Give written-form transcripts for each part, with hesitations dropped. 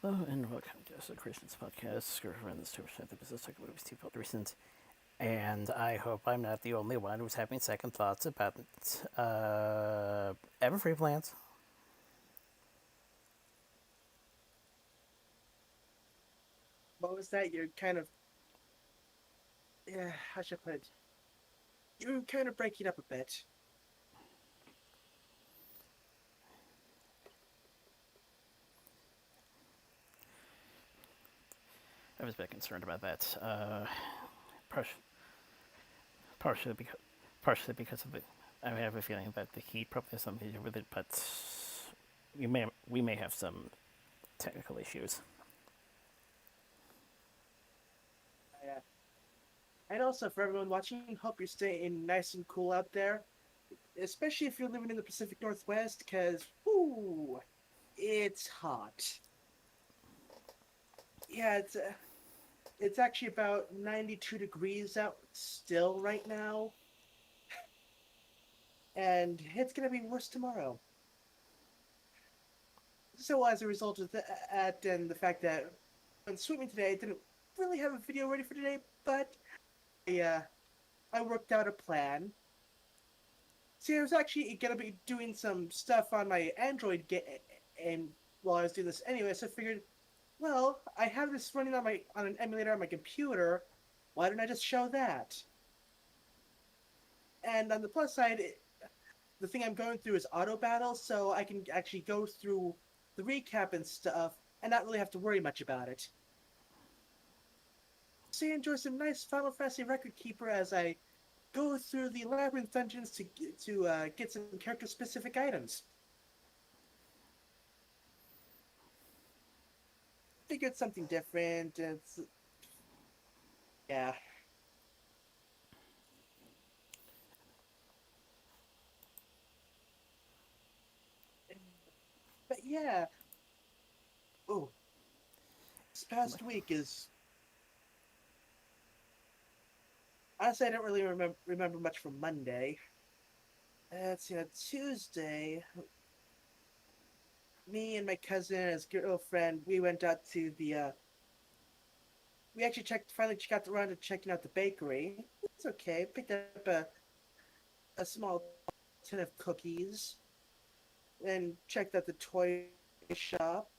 Hello and welcome to Yoda Soda Creations podcast. We're around this 2% the business talk about movies, TV, recent, and I hope I'm not the only one who's having second thoughts about Everfree plans. What was that? You're kind of, yeah, how should I put it? You're kind of breaking up a bit. I was a bit concerned about that, par- partially because of the. I have a feeling that the heat probably has something to do with it, but we may have some technical issues. Yeah. And also for everyone watching, hope you're staying nice and cool out there, especially if you're living in the Pacific Northwest, because whoo, it's hot. Yeah, it's actually about 92 degrees out still right now, and it's gonna be worse tomorrow. So as a result of that and the fact that when swimming today, I didn't really have a video ready for today, but I I worked out a plan. See, I was actually gonna be doing some stuff on my Android and while I was doing this anyway, so I figured, well, I have this running on an emulator on my computer. Why don't I just show that? And on the plus side, the thing I'm going through is auto battle, so I can actually go through the recap and stuff and not really have to worry much about it. So you enjoy some nice Final Fantasy record keeper as I go through the labyrinth dungeons to get some character specific items. Figured something different. It's yeah, but yeah. Oh, this past week is honestly I don't really remember much from Monday. Let's see, on Tuesday, me and my cousin and his girlfriend we went out to the. We actually finally got around to checking out the bakery. It's okay. Picked up a small tin of cookies and checked out the toy shop.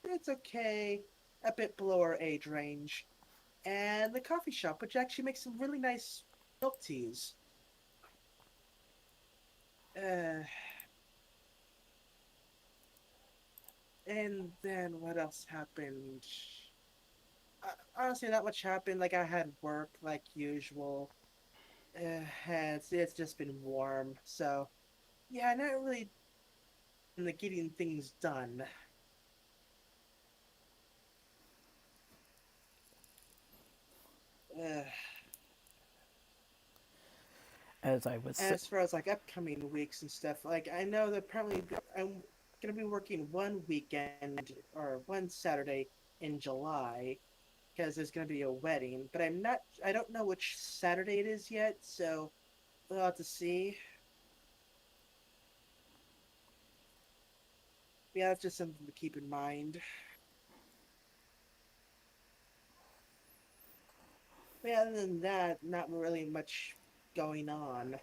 It's okay. A bit below our age range. And the coffee shop, which actually makes some really nice milk teas. Uh, and then what else happened? Honestly, not much happened. Like I had work like usual. And it's just been warm, so yeah, not really like getting things done. Uh, As I was, as far as like upcoming weeks and stuff, like I know that apparently I'm gonna be working one weekend or one Saturday in July because there's gonna be a wedding, but I don't know which Saturday it is yet, so we'll have to see. Yeah, that's just something to keep in mind. But yeah, other than that, not really much going on.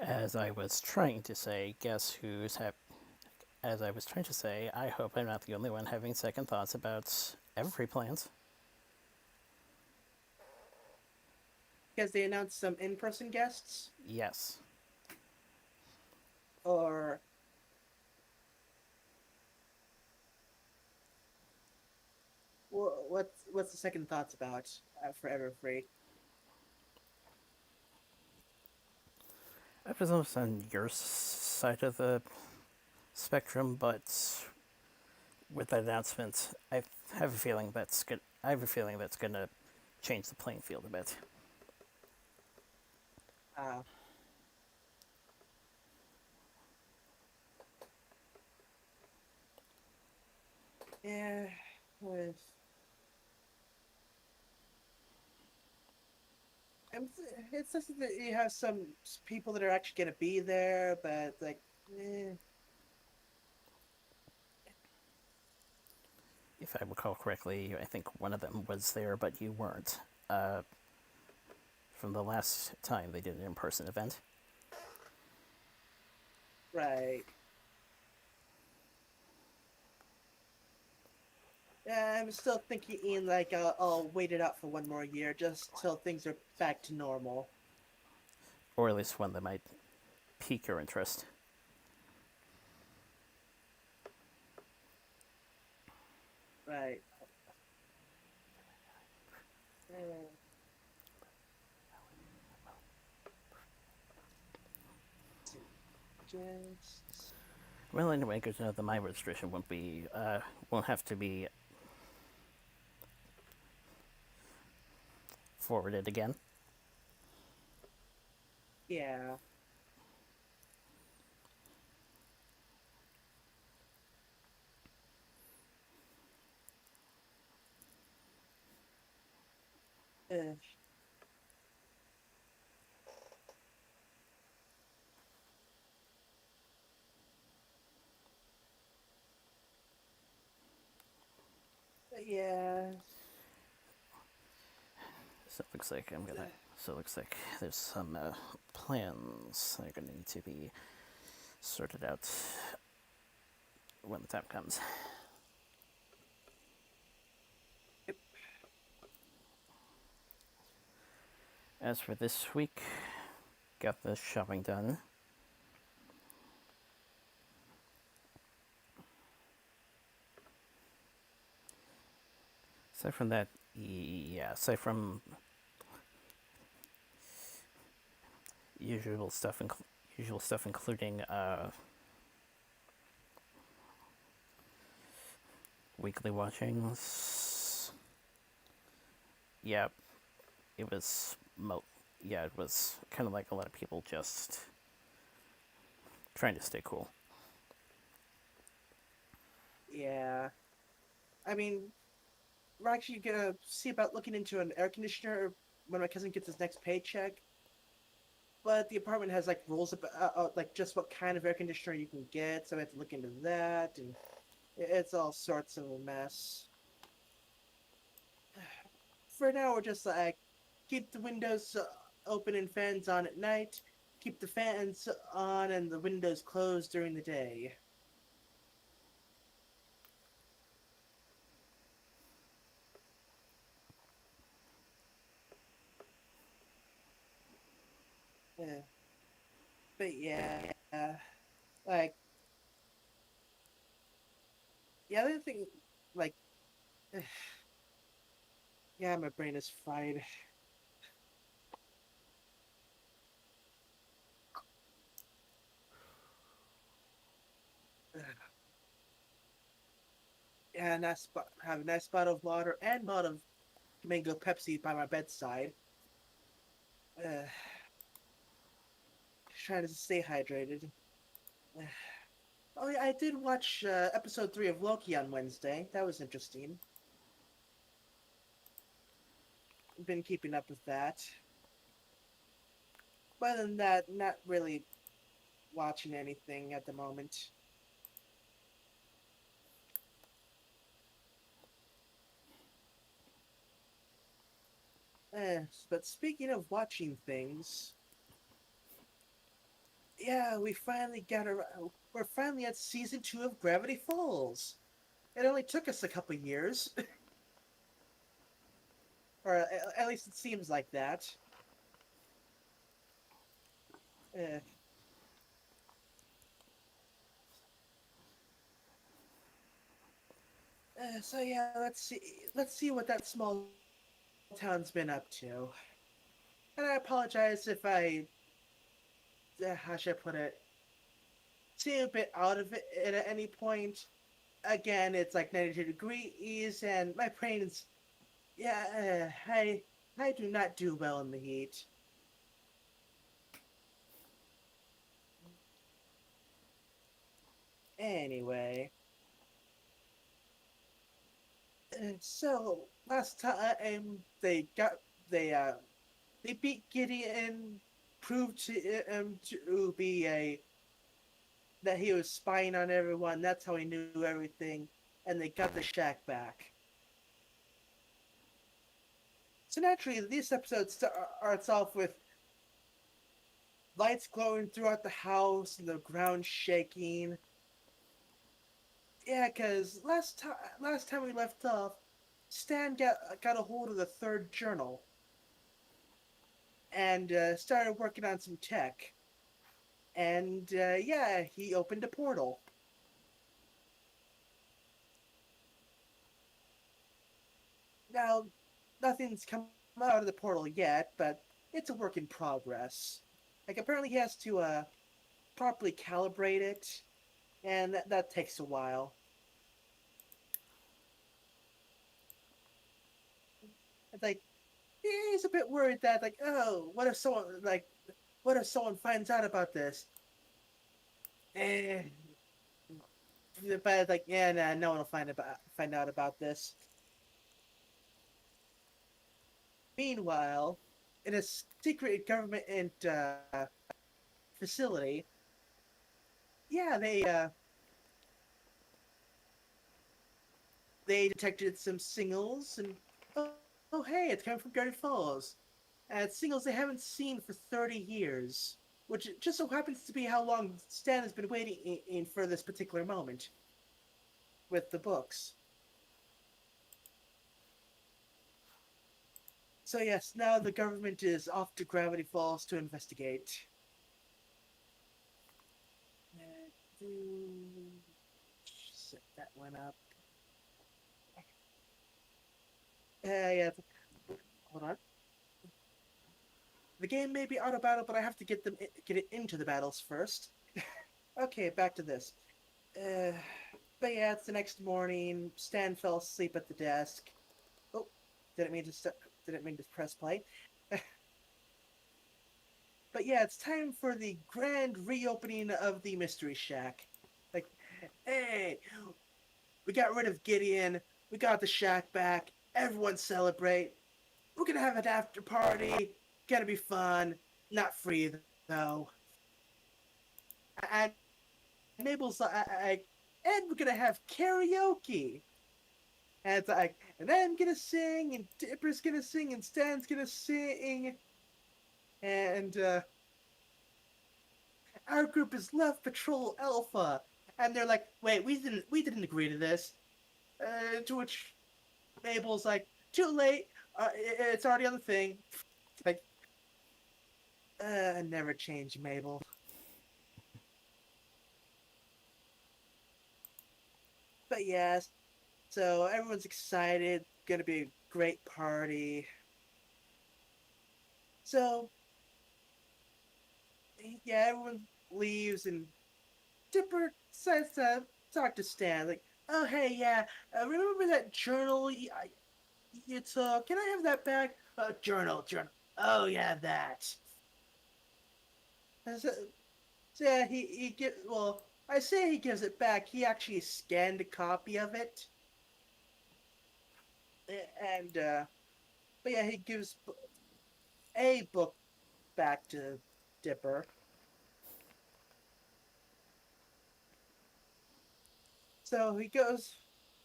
as I was trying to say, guess who's as I was trying to say, I hope I'm not the only one having second thoughts about Everfree plans. Because they announced some in-person guests, Yes. or what's the second thoughts about for Everfree? I was on your side of the spectrum, but with that announcement, I have a feeling that's good. I have a feeling that's going to change the playing field a bit. Uh, yeah, with it's just that you have some people that are actually gonna be there, but like, eh, if I recall correctly, I think one of them was there, but you weren't. Uh, from the last time they did an in-person event. Right. Yeah, I'm still thinking like I'll wait it out for one more year just till things are back to normal. Or at least one that might pique your interest. Right. Uh, just Well, anyway, good to know that my registration won't have to be forwarded again. yeah. Uh, yeah. So it looks like I'm gonna. So it looks like there's some plans that are gonna need to be sorted out when the time comes. Yep. As for this week, got the shopping done. Aside from that, yeah, aside from usual stuff, usual stuff including weekly watchings. Yeah, it was yeah, it was kind of like a lot of people just trying to stay cool. Yeah. I mean, we're actually gonna see about looking into an air conditioner when my cousin gets his next paycheck. But the apartment has like rules about like just what kind of air conditioner you can get, so I have to look into that, and it's all sorts of a mess. For now, we're just like keep the windows open and fans on at night, keep the fans on and the windows closed during the day. Yeah. But yeah, like the other thing, like, yeah, my brain is fried. Yeah, have a nice bottle of water and bottle of mango Pepsi by my bedside. Uh, trying to stay hydrated. Oh yeah, I did watch episode 3 of Loki on Wednesday. That was interesting. Been keeping up with that. But other than that, not really watching anything at the moment. But speaking of watching things, yeah, we're finally at season 2 of Gravity Falls. It only took us a couple years, or at least it seems like that. Uh, so yeah, let's see what that small town's been up to. And I apologize if how should I put it, seem a bit out of it at any point. Again, it's like 92 degrees, and my brain's, yeah, I do not do well in the heat. Anyway, so last time they uh they beat Gideon, proved to him to be a that he was spying on everyone. That's how he knew everything. and they got the shack back. So naturally, this episode starts off with lights glowing throughout the house and the ground shaking. Yeah, because last time we left off, Stan got a hold of the third journal and started working on some tech. And yeah, he opened a portal. Now, nothing's come out of the portal yet, but it's a work in progress. Like apparently he has to properly calibrate it, and that takes a while. It's like he's a bit worried that like, oh, what if someone finds out about this? Eh, but like, yeah, nah, no one will find out about this. Meanwhile, in a secret government facility, yeah, they detected some signals, and oh hey, it's coming from Gravity Falls, and it's signals they haven't seen for 30 years, which just so happens to be how long Stan has been waiting for this particular moment with the books. So yes, now the government is off to Gravity Falls to investigate. Set that one up. Yeah. Hold on. The game may be auto battle, but I have to get it into the battles first. Okay, back to this. Uh, but yeah, it's the next morning. Stan fell asleep at the desk. Oh, didn't mean to press play. But yeah, it's time for the grand reopening of the Mystery Shack. Like, hey, we got rid of Gideon. We got the shack back. Everyone celebrate. We're gonna have an after party. Gonna be fun. Not free though. And Mabel's like, and we're gonna have karaoke. And it's like, and I'm gonna sing, and Dipper's gonna sing, and Stan's gonna sing, and our group is Love Patrol Alpha, and they're like, wait, we didn't agree to this. To which Mabel's like, too late. It's already on the thing. Like, never change, Mabel. But yes, so everyone's excited. Gonna be a great party. So yeah, everyone leaves, and Dipper decides to talk to Stan. Like, oh hey, yeah, remember that journal you took? Can I have that back? Journal. Oh yeah, that. So, so yeah, he get well. I say he gives it back. He actually scanned a copy of it, and but yeah, he gives a book back to Dipper. So he goes.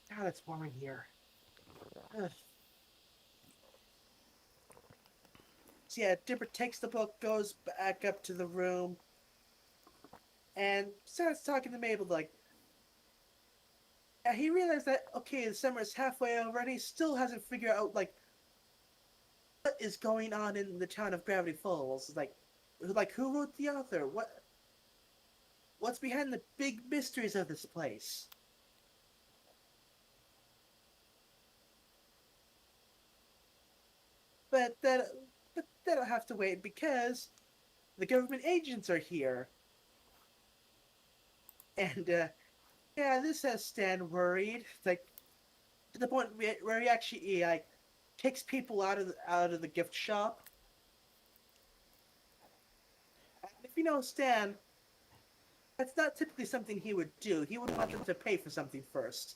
God, it's warm in here. Ugh. So yeah, Dipper takes the book, goes back up to the room, and starts talking to Mabel. Like, he realized that okay, the summer is halfway over, and he still hasn't figured out like what is going on in the town of Gravity Falls. Like who wrote the author? What's behind the big mysteries of this place? But that'll have to wait because the government agents are here, and yeah, this has Stan worried. Like to the point where he actually like kicks people out of the gift shop. And if you know Stan, that's not typically something he would do. He would want them to pay for something first.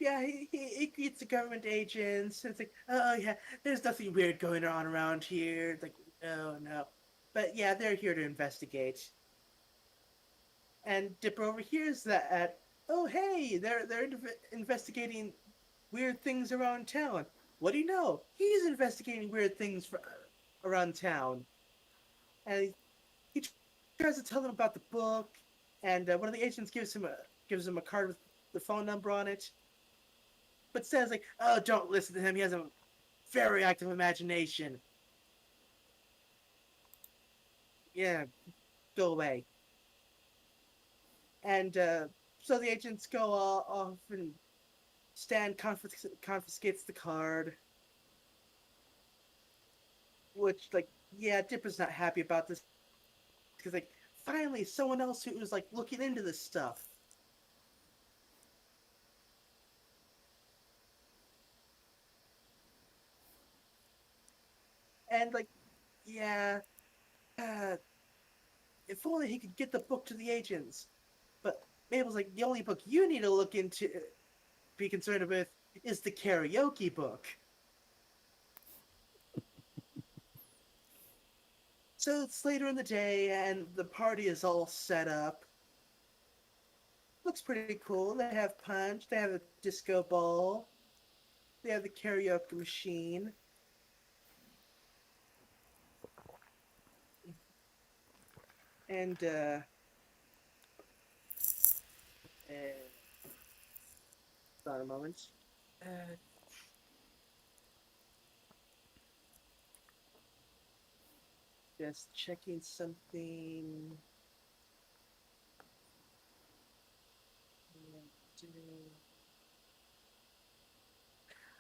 Yeah, he greets the government agents. And it's like, oh yeah, there's nothing weird going on around here. It's like, oh no, but yeah, they're here to investigate. And Dipper overhears that. Oh, hey, they're investigating weird things around town. What do you know? He's investigating weird things around town, and he tries to tell them about the book. And one of the agents gives him a card with the phone number on it, but says like, "Oh, don't listen to him. He has a very active imagination. Yeah, go away." And so the agents go off, and Stan confiscates the card, which like yeah, Dipper's not happy about this because like finally someone else who was like looking into this stuff. And like yeah, uh, if only he could get the book to the agents. But Mabel's like, the only book you need to look into, be concerned with, is the karaoke book. So it's later in the day, and the party is all set up. Looks pretty cool. They have punch, they have a disco ball, they have the karaoke machine. And, hold on a moment. Uh, just checking something.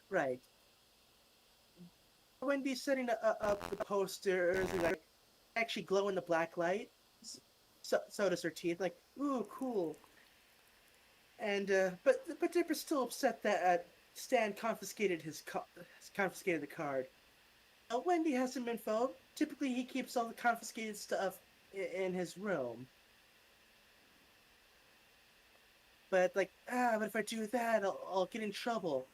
Right. Wendy's setting up the posters and like actually glow in the black light. So does her teeth. Like, ooh, cool. And but Dipper's still upset that Stan confiscated the card. Wendy has some info. Typically, he keeps all the confiscated stuff in his room. But like, but if I do that, I'll get in trouble.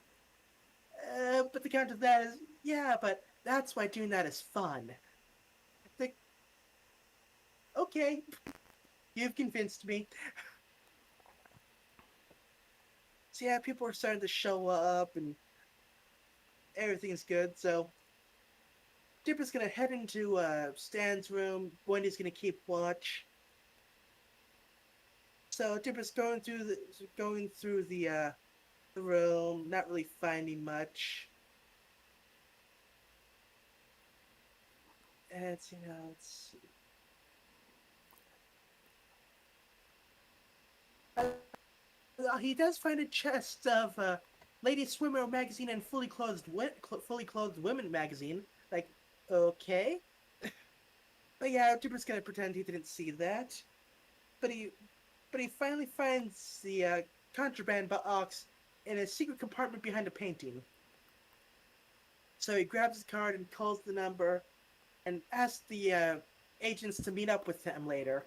But the counter to that is, yeah, but that's why doing that is fun. Like, okay, you've convinced me. So yeah, people are starting to show up and everything's good. So Dipper's gonna head into Stan's room. Wendy's gonna keep watch. So Dipper's going through the room, not really finding much. And it's he does find a chest of Lady Swimmer magazine and Fully Clothed Women magazine. Like, okay, but yeah, Dipper's gonna pretend he didn't see that. But he finally finds the contraband box in a secret compartment behind a painting. So he grabs his card and calls the number and asks the agents to meet up with him later.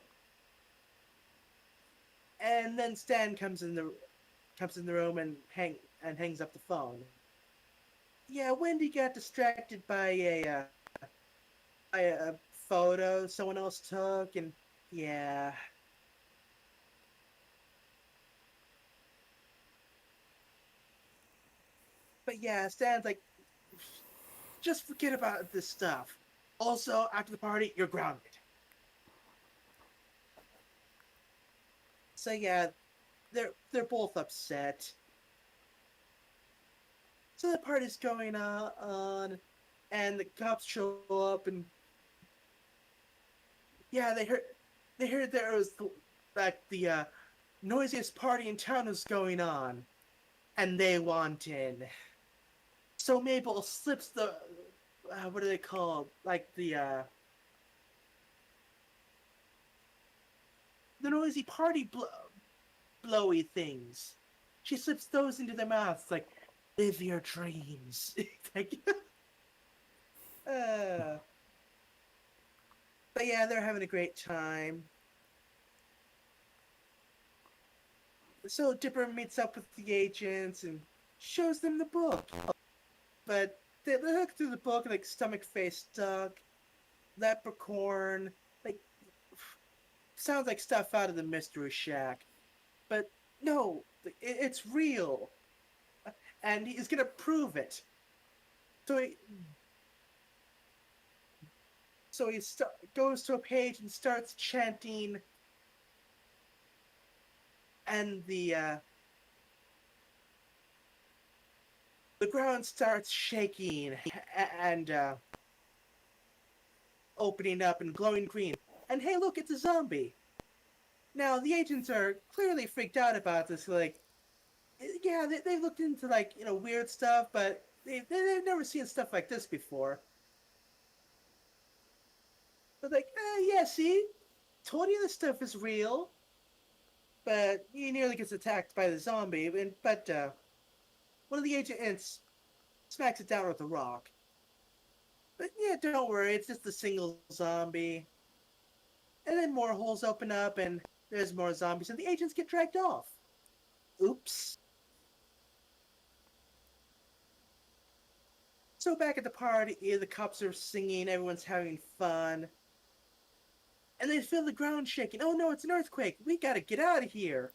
And then Stan comes in the room and hangs up the phone. Yeah, Wendy got distracted by a photo someone else took, and yeah. But yeah, Stan's like, just forget about this stuff. Also, after the party, you're grounded. So yeah, they're both upset. So the party's going on, and the cops show up, and yeah, they heard there was the noisiest party in town was going on, and they want in. So Mabel slips the what do they call like the noisy party blowy things. She slips those into their mouths like live your dreams. Like, uh, but yeah, they're having a great time. So Dipper meets up with the agents and shows them the book. But they look through the book like stomach face duck, leprechaun, like sounds like stuff out of the Mystery Shack, but no, it's real, and he's gonna prove it. So he goes to a page and starts chanting, and the ground starts shaking and opening up and glowing green. And hey, look, it's a zombie. Now the agents are clearly freaked out about this. Like, yeah, they've looked into like weird stuff, but they've never seen stuff like this before. But like, yeah, see, told you this stuff is real. But he nearly gets attacked by the zombie. But one of the agents smacks it down with a rock. But yeah, don't worry, it's just a single zombie. And then more holes open up, and there's more zombies, and the agents get dragged off. Oops. So back at the party, the cops are singing, everyone's having fun. And they feel the ground shaking. Oh no, it's an earthquake. We gotta get out of here.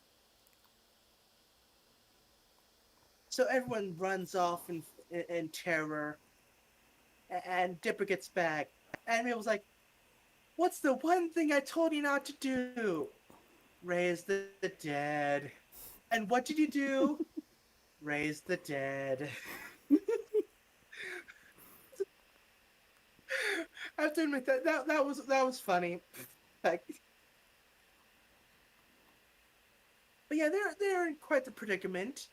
So everyone runs off in terror. And Dipper gets back. And Mabel's like, what's the one thing I told you not to do? Raise the dead. And what did you do? Raise the dead. I have to admit that was funny. Like, but yeah, they're in quite the predicament.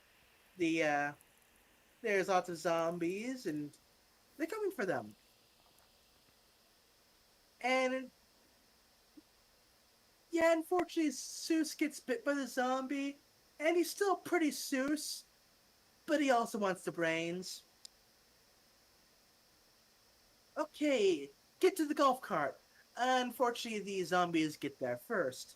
There's lots of zombies, and they're coming for them. And yeah, unfortunately, Seuss gets bit by the zombie, and he's still pretty Seuss, but he also wants the brains. Okay, get to the golf cart. Unfortunately, the zombies get there first.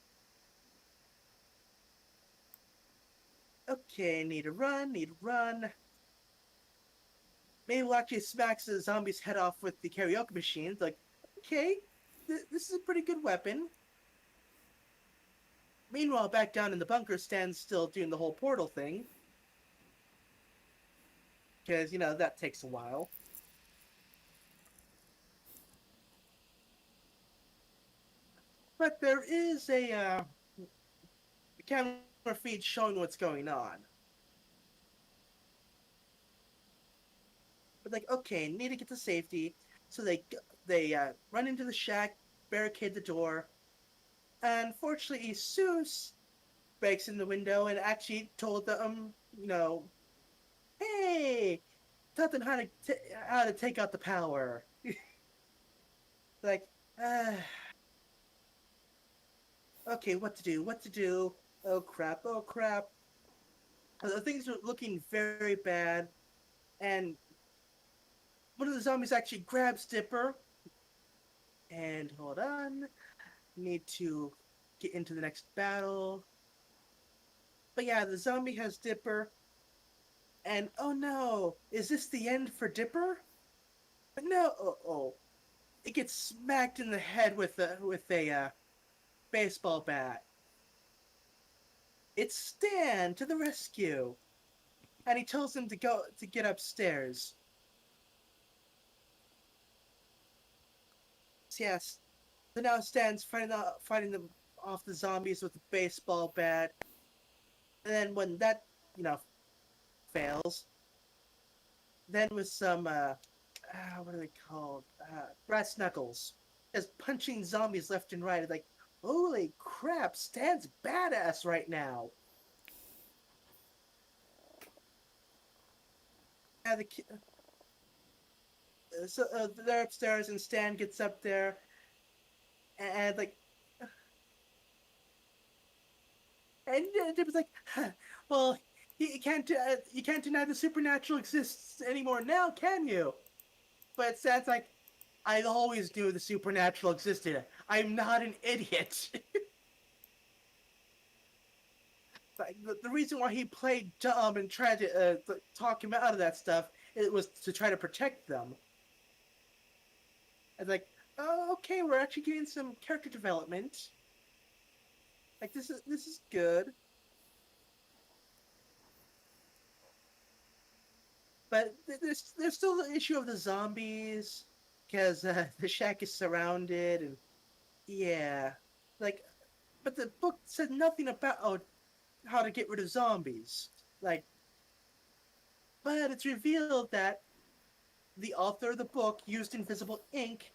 Okay, need to run, need to run. Mabel actually smacks the zombie's head off with the karaoke machine. It's like, okay, this is a pretty good weapon. Meanwhile, back down in the bunker, Stan's still doing the whole portal thing. Because, that takes a while. But there is a camera feed showing what's going on. But like, okay, need to get to safety. So they run into the shack, barricade the door. And fortunately, Seuss breaks in the window and actually told them, hey, taught them how to take out the power. Like, uh, okay, what to do? What to do? Oh crap! Oh crap! Things are looking very bad, and one of the zombies actually grabs Dipper. And hold on, need to get into the next battle. But yeah, the zombie has Dipper, and oh no, is this the end for Dipper? But no, oh, it gets smacked in the head with a baseball bat. It's Stan to the rescue, and he tells him to get upstairs. So yes, so now Stan's fighting them off the zombies with a baseball bat, and then when that fails, then with some what are they called? Brass knuckles, just punching zombies left and right. It's like, holy crap, Stan's badass right now. Yeah, so they're upstairs, and Stan gets up there, and like, and it was like, huh, well, you can't deny the supernatural exists anymore now, can you? But Stan's like, I always knew the supernatural existed. I'm not an idiot. Like, the reason why he played dumb and tried to talk him out of that stuff, it was to try to protect them. And like, oh, okay, we're actually getting some character development. Like this is good, but there's still the issue of the zombies because the shack is surrounded and yeah, like but the book said nothing about how to get rid of zombies. Like, but it's revealed that the author of the book used invisible ink,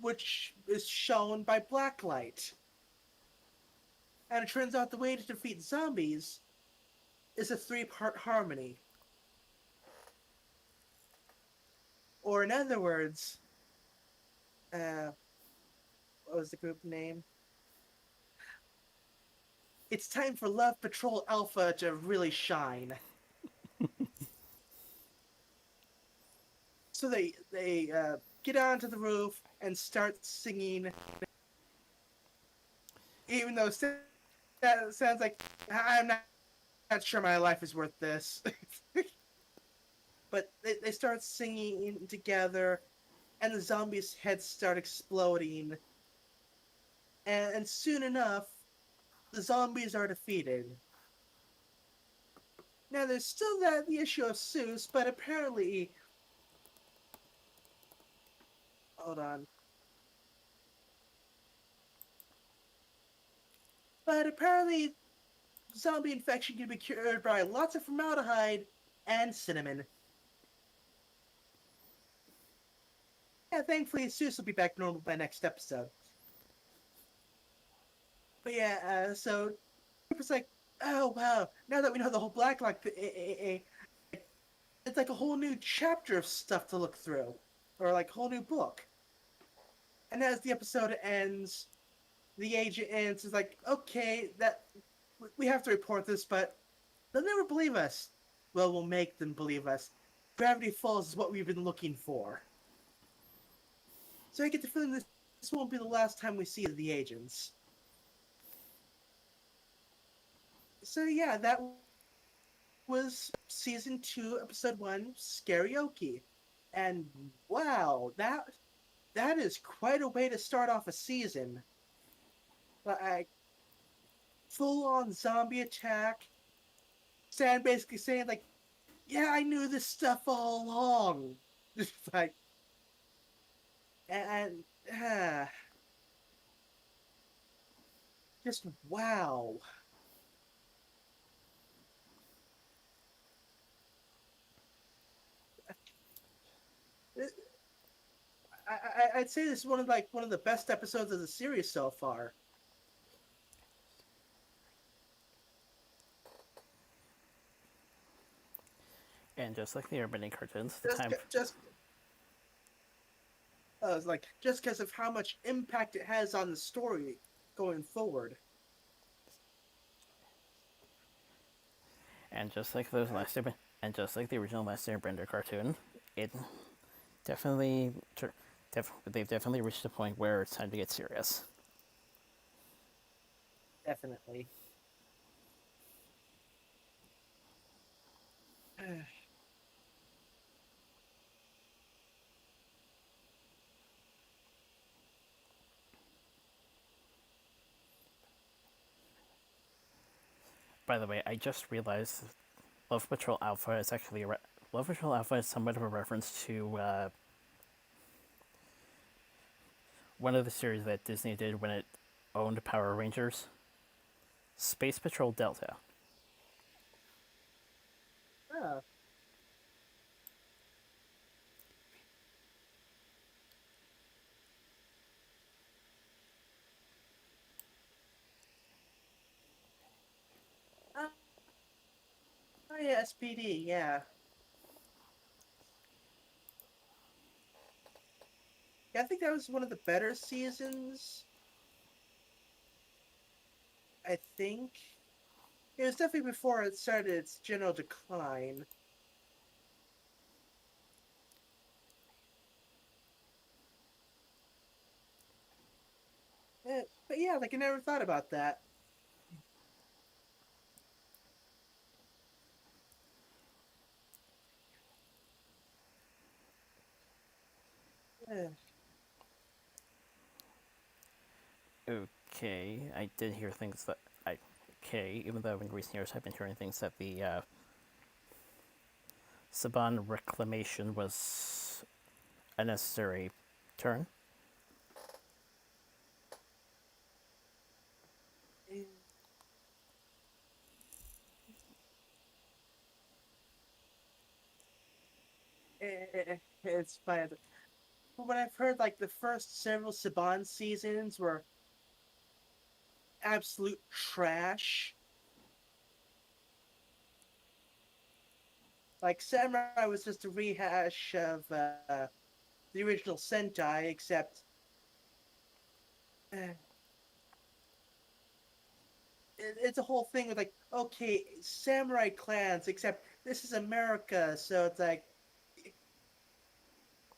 which is shown by blacklight. And it turns out the way to defeat zombies is a three-part harmony. Or in other words, uh, what was the group name? It's time for Love Patrol Alpha to really shine. So they get onto the roof and start singing, even though that sounds like I'm not sure my life is worth this. But they start singing together, and the zombies' heads start exploding, and soon enough, the zombies are defeated. Now, there's still the issue of Seuss, but apparently, hold on. But apparently, zombie infection can be cured by lots of formaldehyde and cinnamon. Yeah, thankfully, Seuss will be back normal by next episode. But yeah, so it's like, oh wow, now that we know the whole Blacklock, it's like a whole new chapter of stuff to look through, or like a whole new book. And as the episode ends, the agent ends is like, okay, that we have to report this, but they'll never believe us. Well, we'll make them believe us. Gravity Falls is what we've been looking for. So I get the feeling this won't be the last time we see the agents. So yeah, that was season 2, episode 1, Scary-oke. And wow, that is quite a way to start off a season. Like full on zombie attack. Stan basically saying like, "Yeah, I knew this stuff all along." Just like, and just wow. I'd say this is one of the best episodes of the series so far. And just like the urban cartoons, the Just time just like just because of how much impact it has on the story going forward. and just like those Lester and just like the original Lester Bender cartoon, it definitely they've definitely reached a point where it's time to get serious. Definitely. By the way, I just realized Love Patrol Alpha is actually Love Patrol Alpha is somewhat of a reference to one of the series that Disney did when it owned Power Rangers, Space Patrol Delta. Oh, oh, oh yeah, SPD, yeah. Yeah, I think that was one of the better seasons. I think it was definitely before it started its general decline. But yeah, like I never thought about that. Eh, okay. I did hear things that I okay, even though in recent years I've been hearing things that the Saban reclamation was a necessary turn. It's fine. From what I've heard, like the first several Saban seasons were absolute trash. Like Samurai was just a rehash of the original Sentai, except uh, it's a whole thing with like, okay, samurai clans, except this is America, so it's like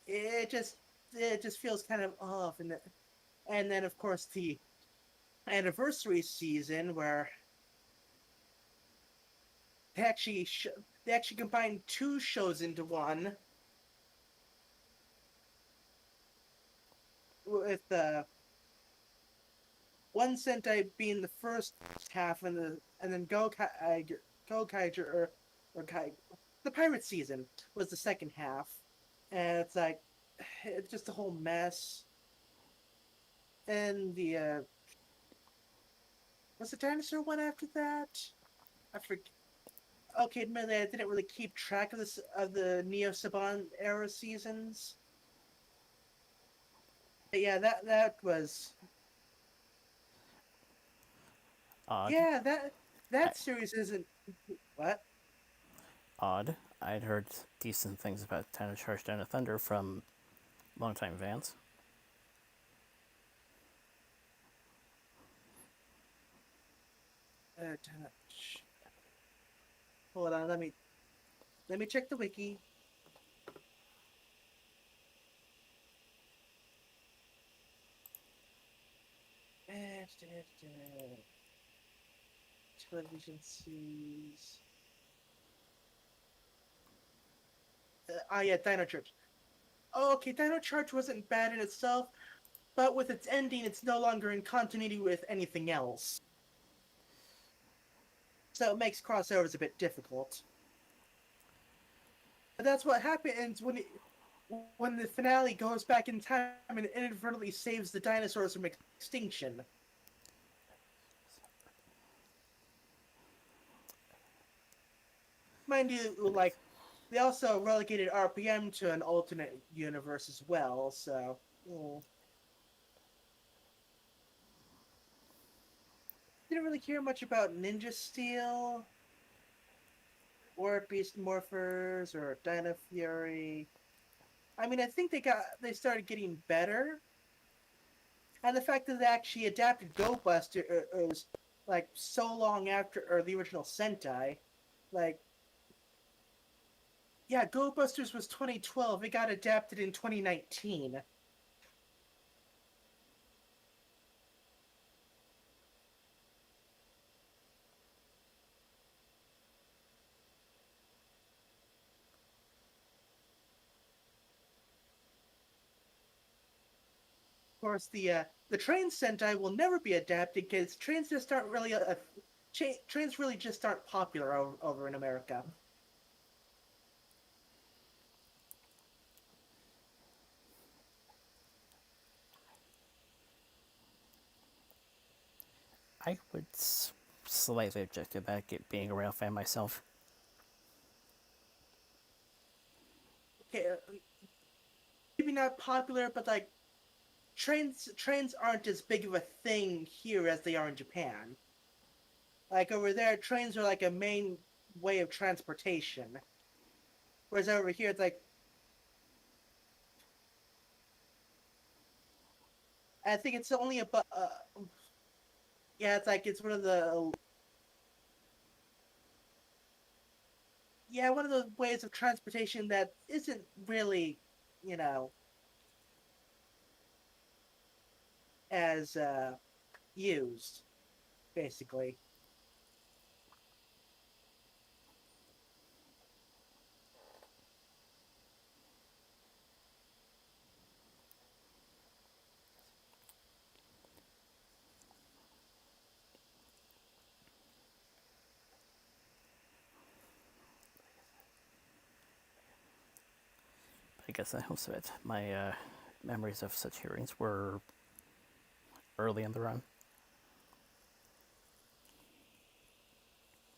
it just it just feels kind of off, and then of course the anniversary season where they actually they actually combined two shows into one with one Sentai being the first half and then Go Kaiger or Kai the pirate season was the second half, and it's like it's just a whole mess. And the was the dinosaur one after that? I forget. Okay, admittedly, I didn't really keep track of this of the Neo Saban era seasons. But yeah, that was Odd. yeah I, that series isn't what odd. I'd heard decent things about Time to Charge Down to Thunder from longtime fans. uh, hold on, let me check the wiki. Television series. Yeah, Dino Charge. Oh, okay, Dino Charge wasn't bad in itself, but with its ending, it's no longer in continuity with anything else. So it makes crossovers a bit difficult. But that's what happens when the finale goes back in time and inadvertently saves the dinosaurs from extinction. Mind you, like they also relegated RPM to an alternate universe as well, so didn't really care much about Ninja Steel or Beast Morphers or Dino Fury. I mean, I think they started getting better, and the fact that they actually adapted Go Buster was like so long after or the original Sentai, like yeah, Go Busters was 2012. It got adapted in 2019. Of course, the train Sentai will never be adapted because trains just aren't really trains really just aren't popular over in America. I would slightly object to that, being a rail fan myself. Okay, maybe not popular, but like trains aren't as big of a thing here as they are in Japan. Like over there, trains are like a main way of transportation, whereas over here it's like I think it's only about yeah, it's like it's one of the yeah one of the ways of transportation that isn't really you know as used basically. I guess that helps a bit. My memories of such hearings were early in the run.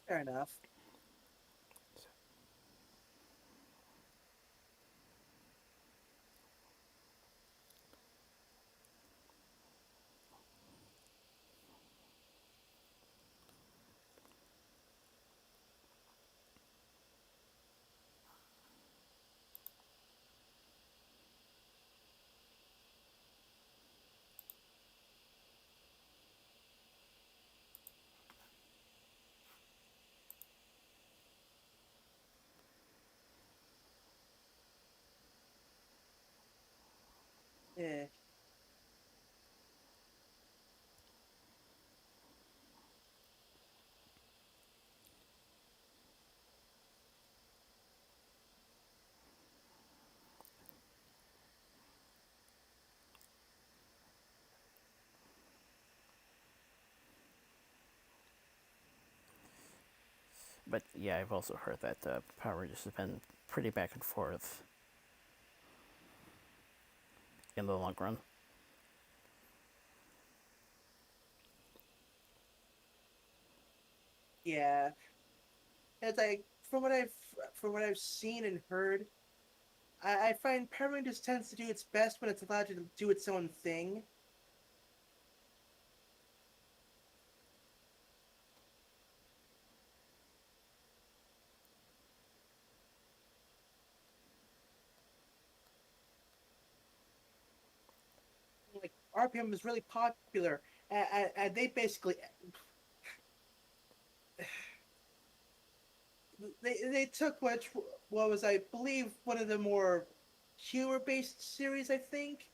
Fair enough. Yeah. But yeah, I've also heard that Power Rangers has been pretty back and forth in the long run. Yeah. It's like from what I've seen and heard, I find Power Rangers tends to do its best when it's allowed to do its own thing. Like RPM was really popular, and they basically they took what was, I believe, one of the more humor based series, I think,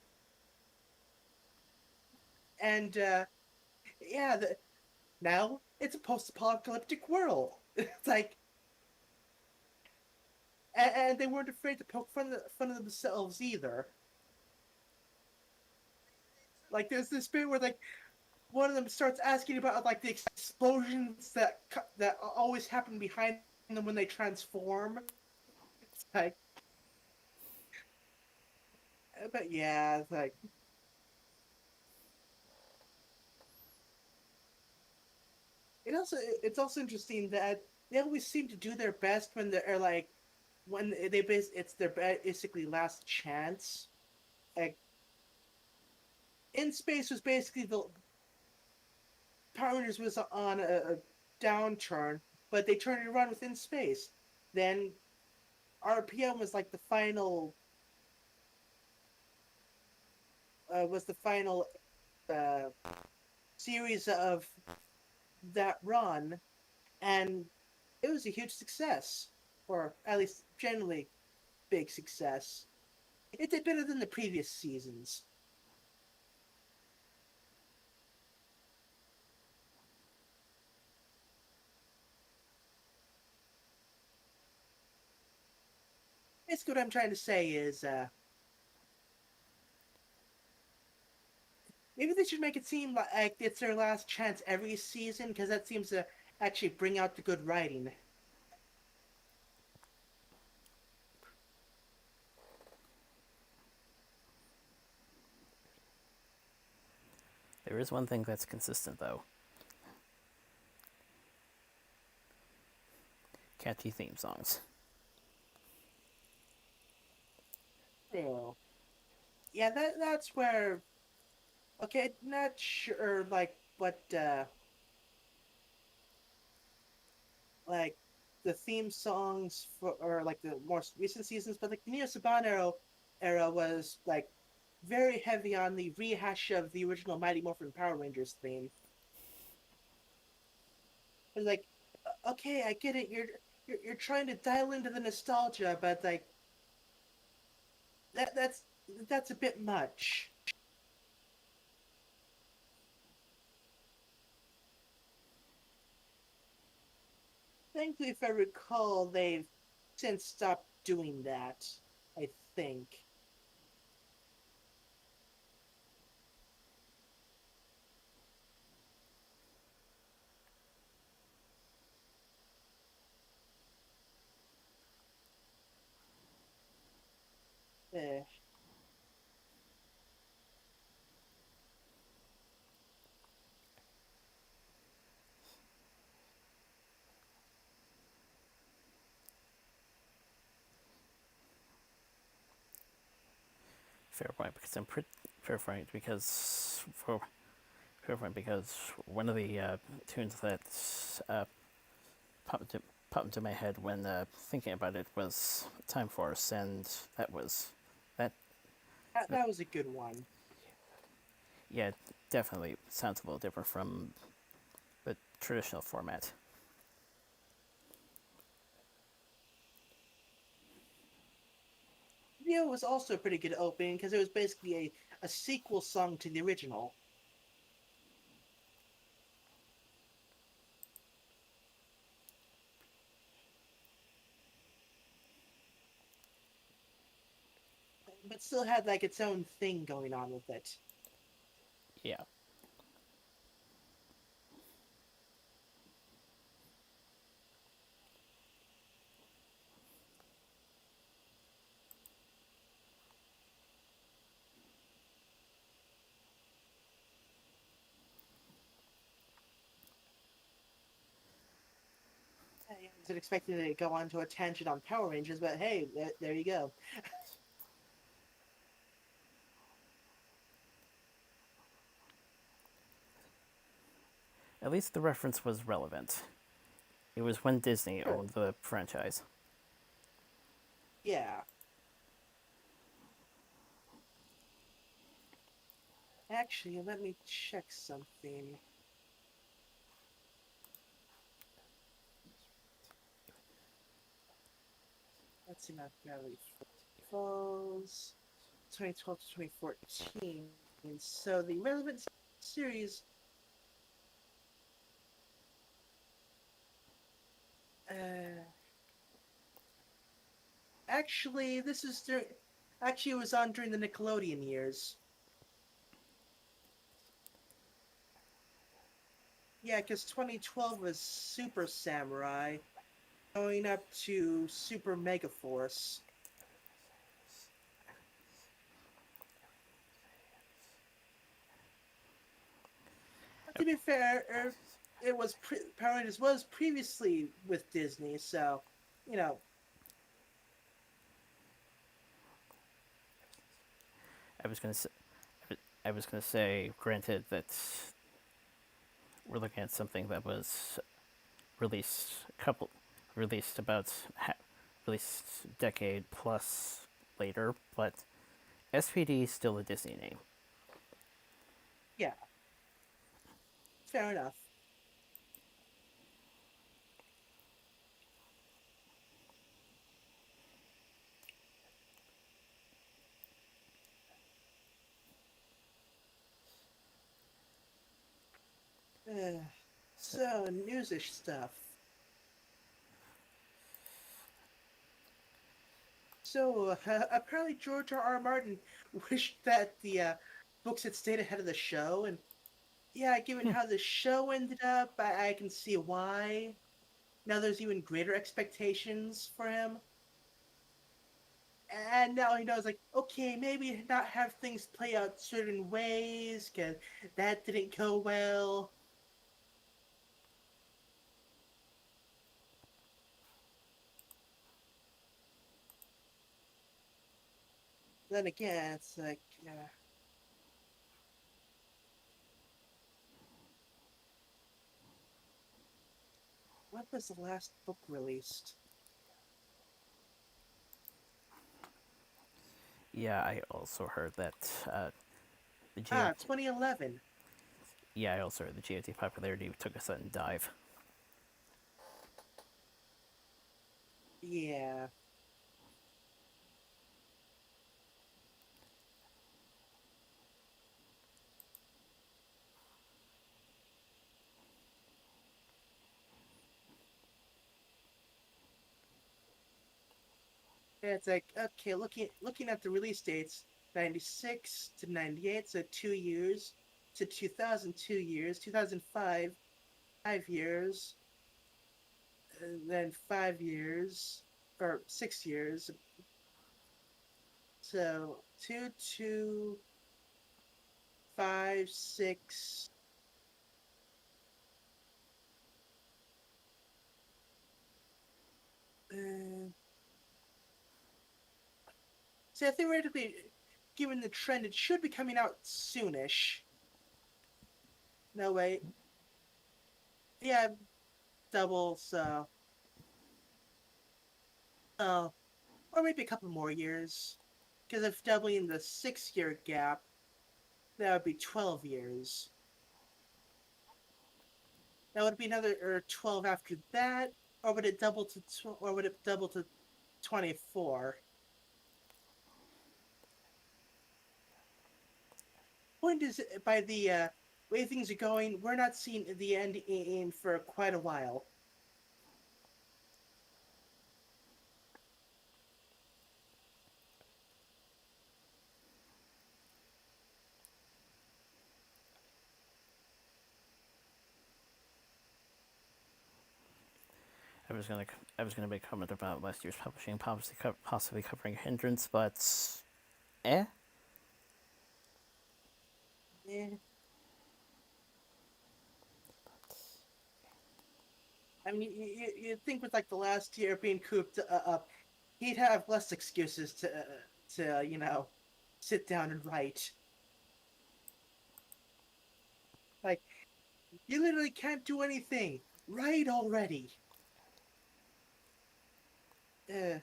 and yeah, now it's a post apocalyptic world. It's like, and they weren't afraid to poke fun of themselves either. Like there's this bit where like one of them starts asking about like the explosions that always happen behind them when they transform. It's like, but yeah, it's like it's also interesting that they always seem to do their best when they're like when it's their basically last chance. Like in space was basically the Power Rangers was on a downturn, but they turned it around within space. Then RPM was the final uh, series of that run, and it was a huge success, or at least generally big success. It did better than the previous seasons. Basically, what I'm trying to say is maybe they should make it seem like it's their last chance every season, because that seems to actually bring out the good writing. There is one thing that's consistent, though: catchy theme songs. Oh. Yeah, that's where. Okay, not sure like what like the theme songs for or like the more recent seasons, but like the Neo Saban era was like very heavy on the rehash of the original Mighty Morphin Power Rangers theme. It was like, okay, I get it. You're trying to dial into the nostalgia, but like that that's a bit much. Thankfully, if I recall, they've since stopped doing that. I think. fair point because fair point because fair point because one of the tunes that uh, popped into, popped into my head when thinking about it was Time Force, and that That was a good one. yeah, definitely sounds a little different from the traditional format. Video was also a pretty good opening because it was basically a sequel song to the original. But still had like its own thing going on with it. Yeah. I wasn't expecting to go on to a tangent on Power Rangers, but hey, there you go. At least the reference was relevant. It was when Disney Sure. owned the franchise. Yeah. Actually, let me check something. Let's see my Gravity Falls 2012 to 2014. So the relevant series. Uh, Actually, this is during. Actually, it was on during the Nickelodeon years. Yeah, because 2012 was Super Samurai, going up to Super Mega Force. To be fair, it was Power Rangers was previously with Disney, so you know, I was gonna say, I was gonna say, granted that we're looking at something that was released a couple, released about released decade plus later, but SPD is still a Disney name. yeah, fair enough. Uh, so newsish stuff. So apparently George R. Martin wished that the books had stayed ahead of the show, and yeah, given how the show ended up, I can see why. Now there's even greater expectations for him. And now he knows, like, okay, maybe not have things play out certain ways, because that didn't go well. Then again, it's like, what was the last book released? Yeah, I also heard that the Ah, GOT. 2011. Yeah, I also heard the GOT popularity took a sudden dive. Yeah. And it's like, okay, looking at the release dates, 96 to 98, so 2 years, to 2000, 2 years, 2005, 5 years, and then 5 years, or 6 years. So 2, 2, 5, 6. Uh, so theoretically, given the trend, it should be coming out soonish. No, wait. Yeah, double, so. Oh, or maybe a couple more years. Because if doubling the 6 year gap, that would be 12 years. That would be another 12 after that, or would it double to or would it double to 24? Point is, by the way things are going, we're not seeing the end in for quite a while. I was gonna I was gonna make a comment about last year's publishing possibly covering hindrance, but eh. Eh. I mean, you think with like the last year being cooped up, he'd have less excuses to sit down and write. Like, you literally can't do anything. Write already. Uh,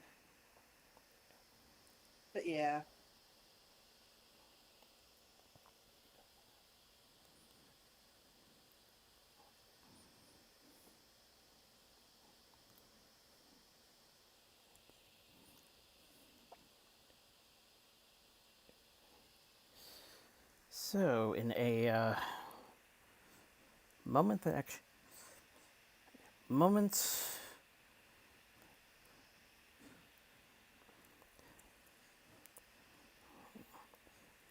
but yeah. So, in a moment that actually moment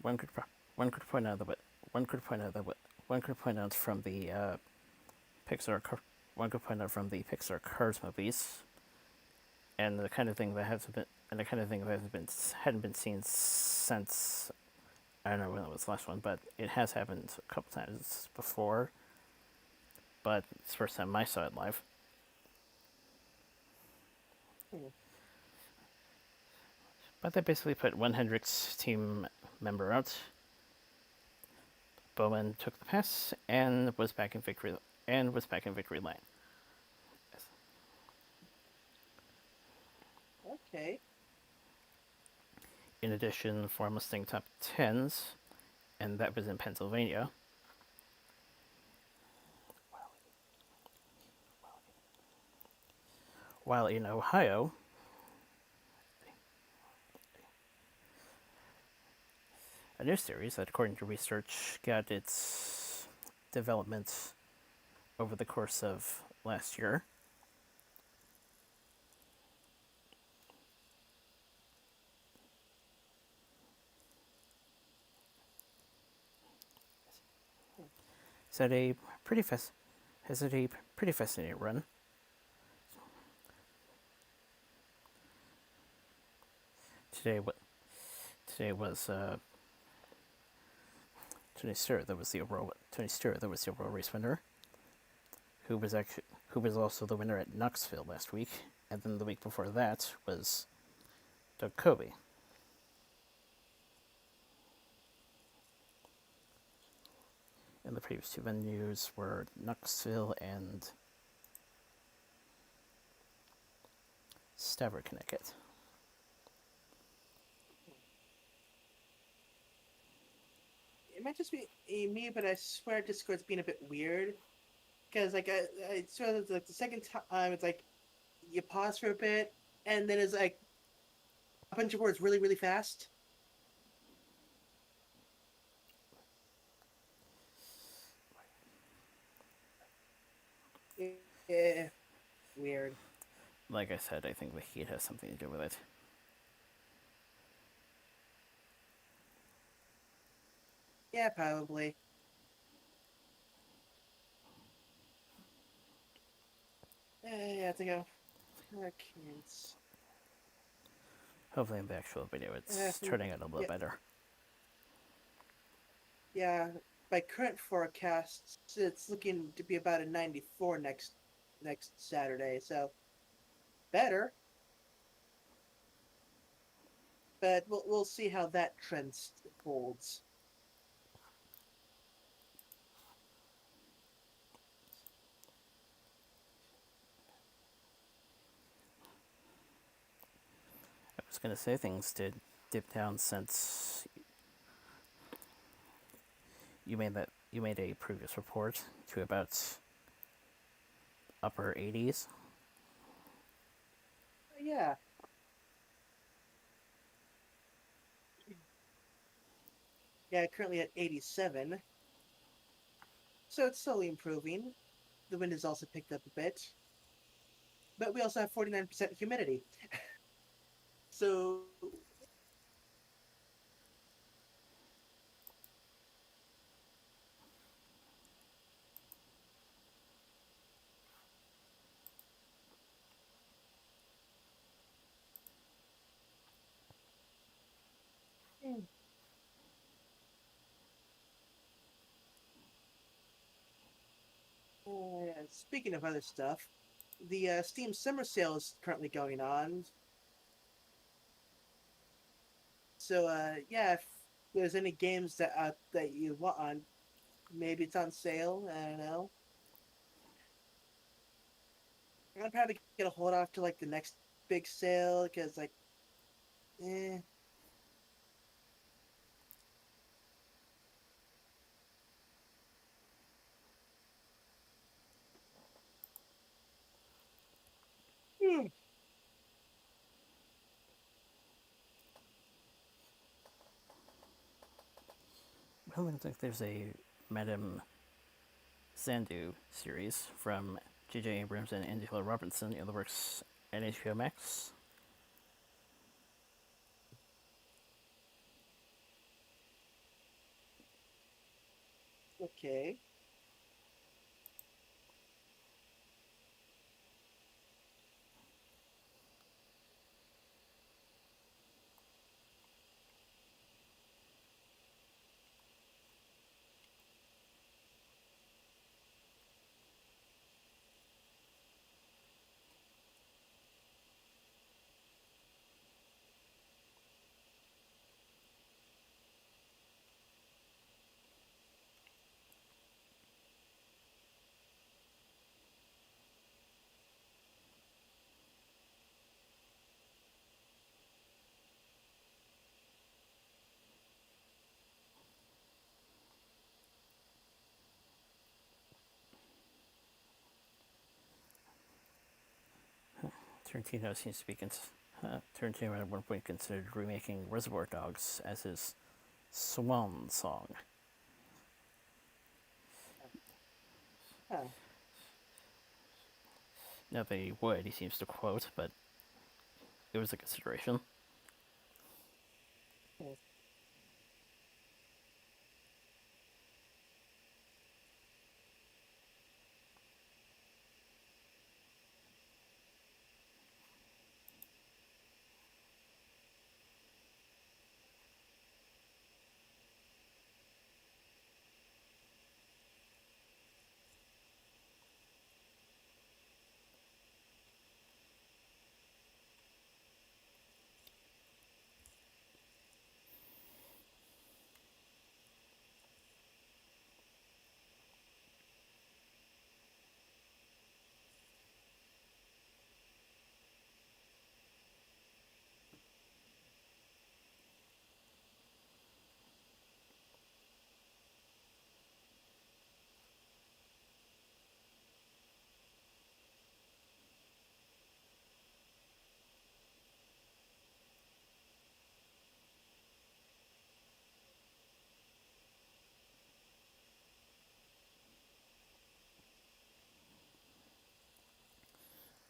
one could one could point out that one could point out that one could point out from the Pixar one could point out from the Pixar Cars movies, and the kind of thing that has been and the kind of thing that has been hadn't been seen since I don't know when it was the last one, but it has happened a couple times before. But it's the first time I saw it live. Hmm. But they basically put one Hendrix team member out. Bowman took the pass and was back in victory lane. Okay. In addition, for Mustang top tens, and that was in Pennsylvania. While in Ohio, a new series that, according to research, got its development over the course of last year. It's had a pretty has had a pretty fascinating run. Today, today was Tony Stewart. That was the overall race winner, who was also the winner at Knoxville last week, and then the week before that was Doug Coby. And the previous two venues were Knoxville and Stafford, Connecticut. It might just be me, but I swear Discord's being a bit weird. Because like I swear that like the second time it's like you pause for a bit and then it's like a bunch of words really really fast. Yeah, weird. Like I said, I think the heat has something to do with it. Yeah, probably. Yeah, I think hurricanes. Hopefully, in the actual video, it's turning out a little Yeah, better. yeah. By current forecasts, it's looking to be about a 94 next Saturday. So better, but we'll see how that trend holds. I was gonna say things did dip down since you made a previous report to about upper 80s. Yeah, yeah, currently at 87, so it's slowly improving. The wind has also picked up a bit, but we also have 49% humidity. So, speaking of other stuff, the Steam Summer Sale is currently going on. So, yeah, if there's any games that you want on, maybe it's on sale. I don't know. I'm probably gonna hold off to like the next big sale because like, eh. Hmm. Well, it looks like there's a Madame Zandu series from J.J. Abrams and Angela Robertson in the works at HBO Max. Okay. Tarantino seems to be Tarantino at one point considered remaking Reservoir Dogs as his swan song. Huh. Not that he would, he seems to quote, but it was a consideration. Hmm.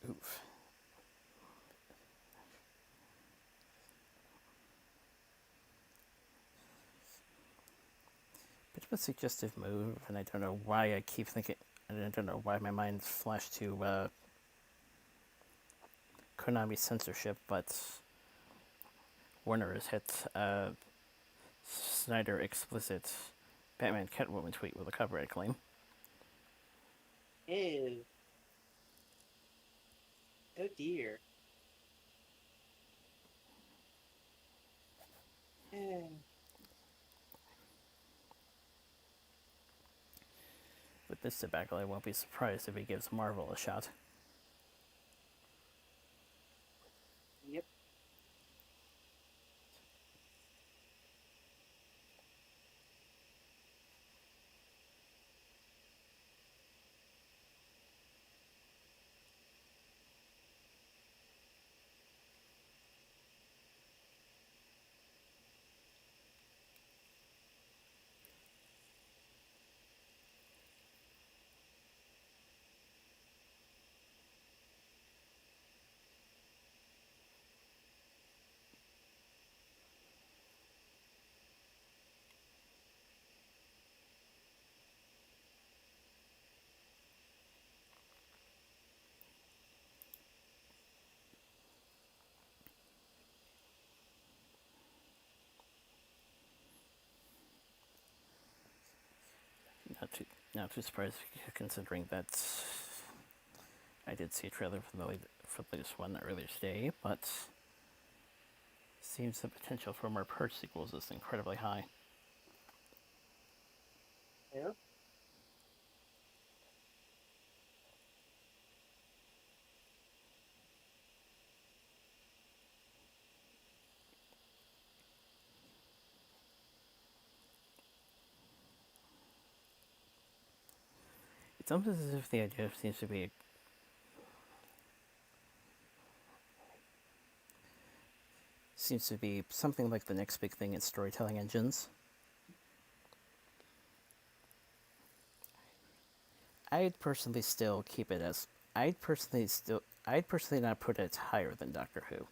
Oof. Bit of a suggestive move, and I don't know why I keep thinking, and I don't know why my mind flashed to Konami censorship, but Warner has hit Snyder explicit Batman Catwoman tweet with a copyright claim. Ew. Oh dear. Eh, With this debacle, I won't be surprised if he gives Marvel a shot. yep. Not too, not too surprised considering that I did see a trailer for this one earlier today, but seems the potential for more Purge sequels is incredibly high. Yeah. It's almost as if the idea seems to be something like the next big thing in storytelling engines. I'd personally still keep it as I'd personally not put it higher than Doctor Who.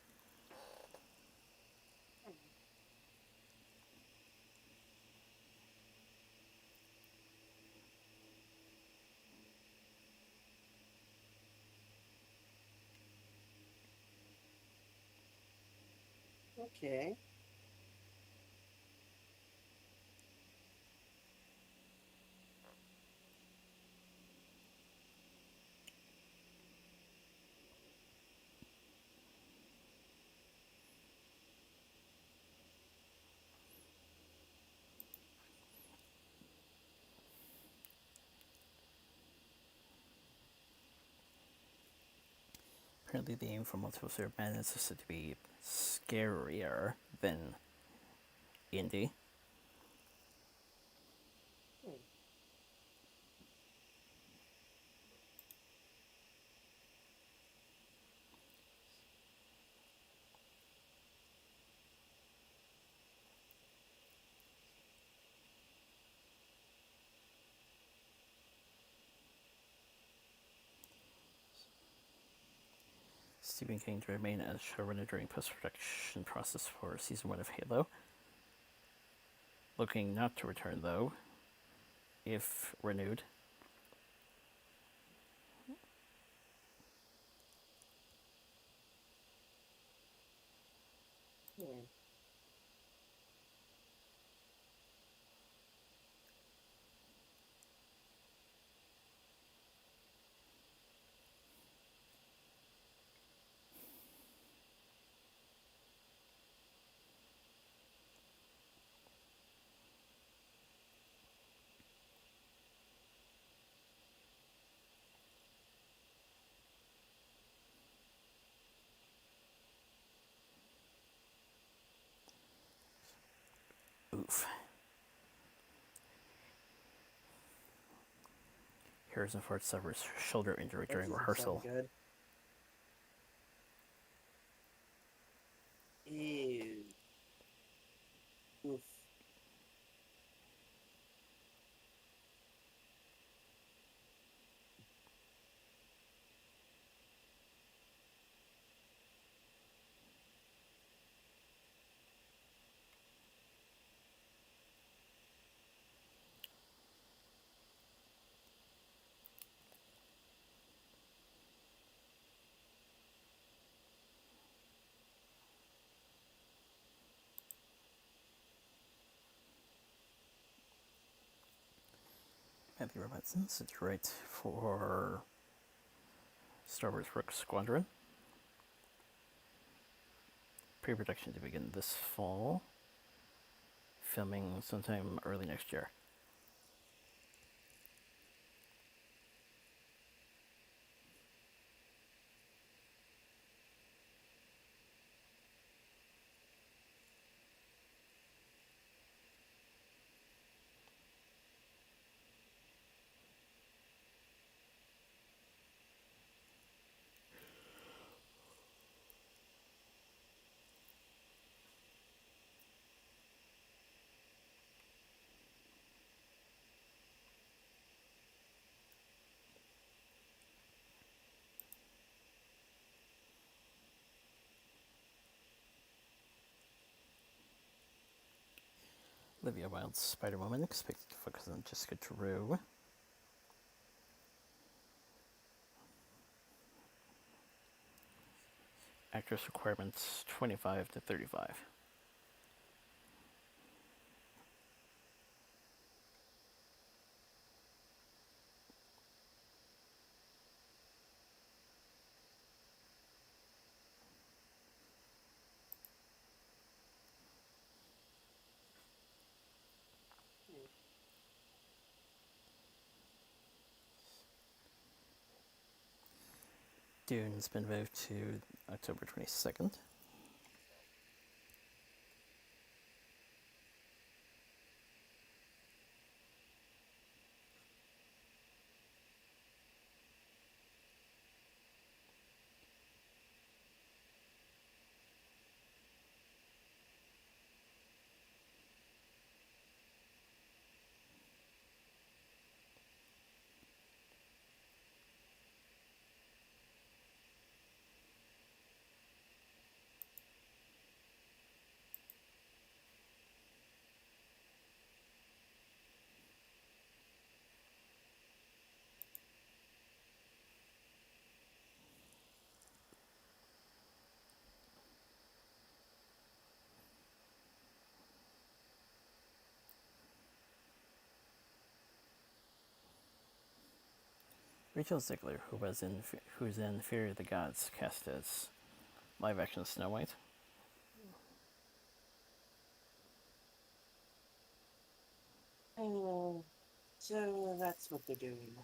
Okay. Apparently, the aim for Multiverse of Madness is said to be scarier than Indie. Hmm. Stephen King to remain as showrunner during post-production process for season 1 of Halo. Looking not to return though, if renewed. Hmm. Oof. Harrison Ford suffers shoulder injury That during doesn't sound rehearsal. good. Ew. Oof. Matthew Robertson sits right for Star Wars Rogue Squadron. Pre-production to begin this fall. filming sometime early next year. Olivia Wilde's Spider-Woman expected to focus on Jessica Drew. Actress requirements 25 to 35. Dune's been moved to October 22nd. Rachel Ziegler, who's in Fury of the Gods, cast as live-action Snow White. Oh, so that's what they're doing.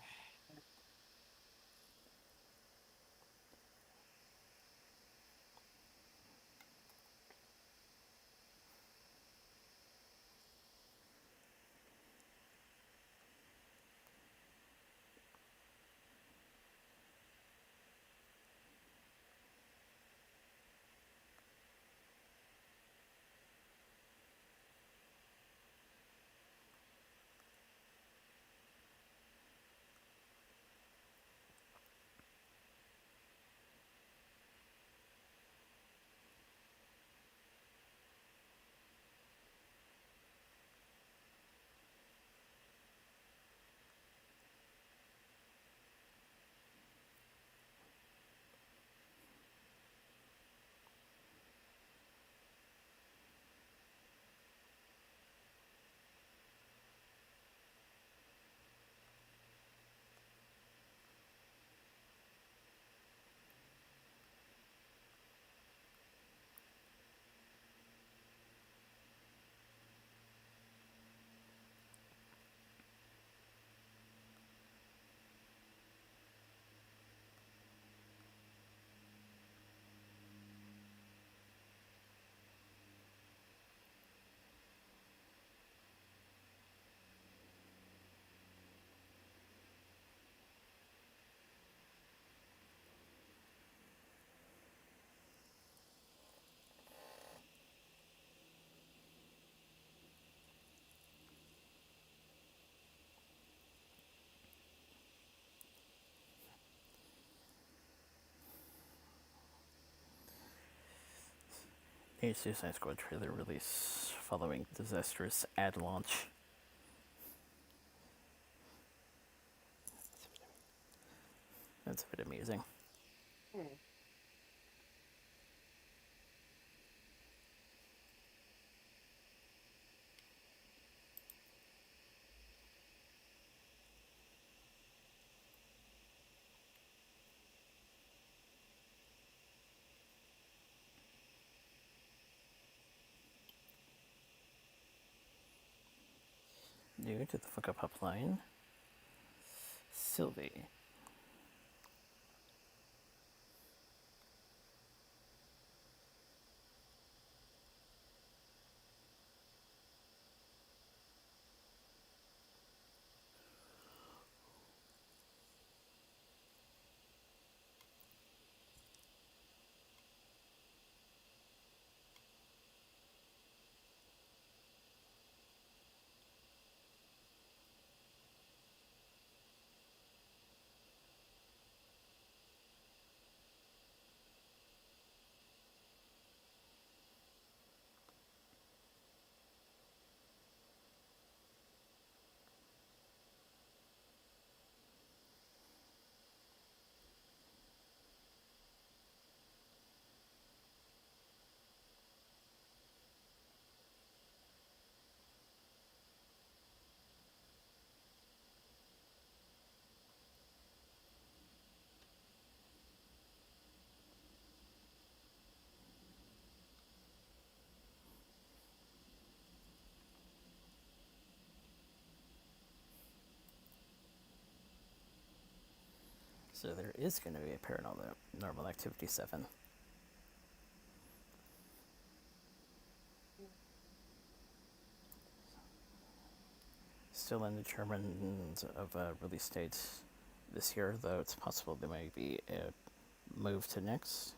A Suicide Squad trailer release following disastrous ad launch. That's a bit amusing. Hmm. new to the Funko Pop line, Sylvie. So there is going to be a Paranormal Activity 7. Still undetermined of a release date this year, though it's possible there may be a move to next.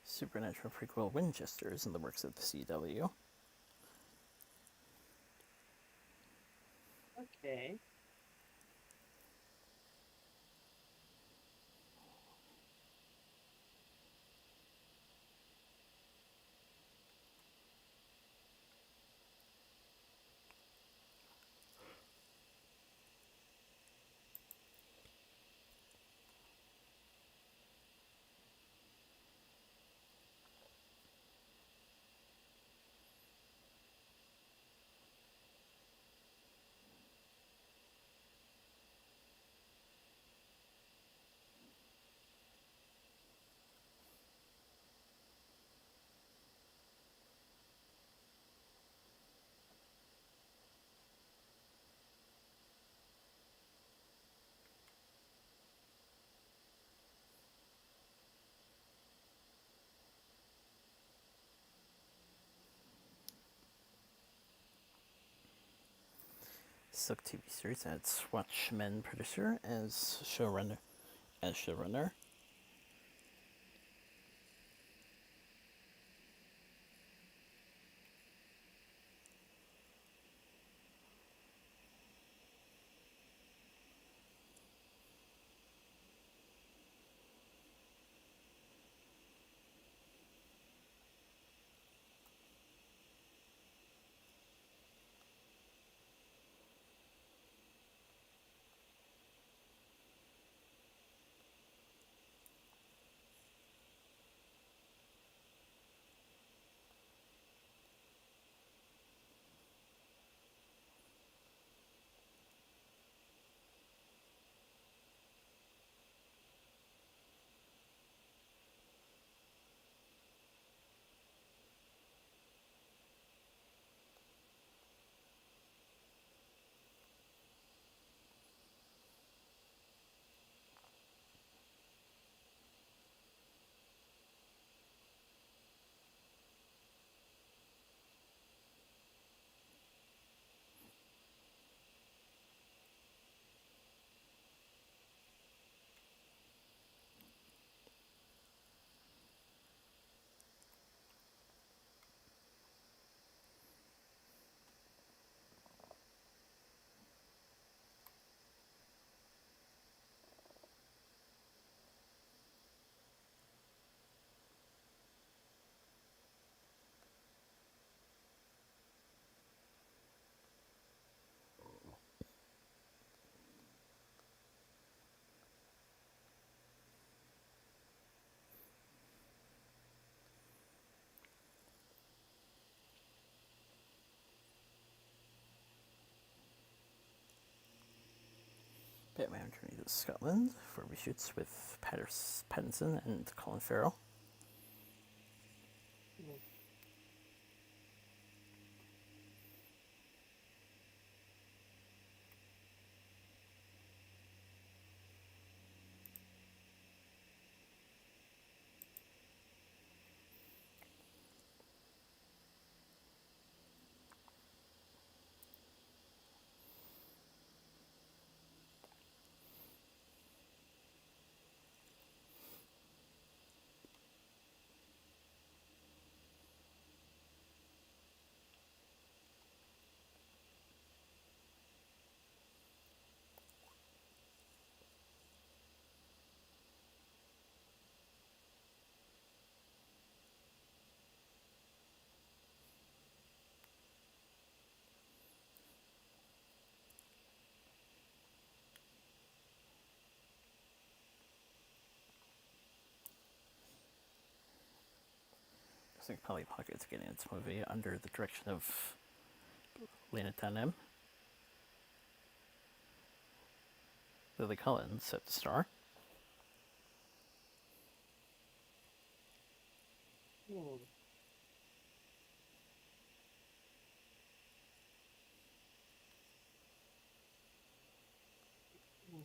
Supernatural prequel Winchester is in the works of the CW. Okay. Silk TV series adds Watchmen producer as showrunner. Scotland for reshoots with Pattinson and Colin Farrell. Mm. I think Polly Pocket's getting its movie under the direction of Lena Dunham. Lily Collins set to star. Mm. Mm.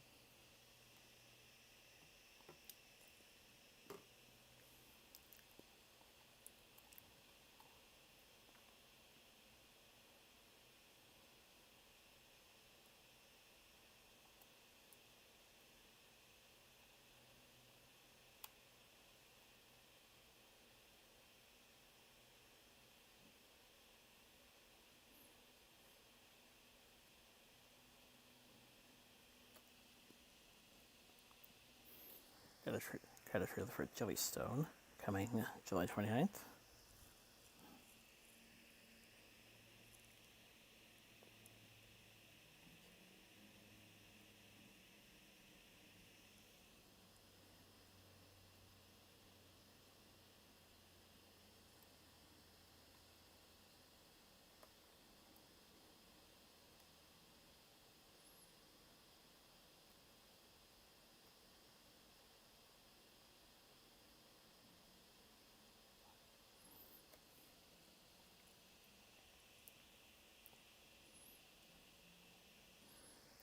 Got a trailer for Jellystone coming July 29th.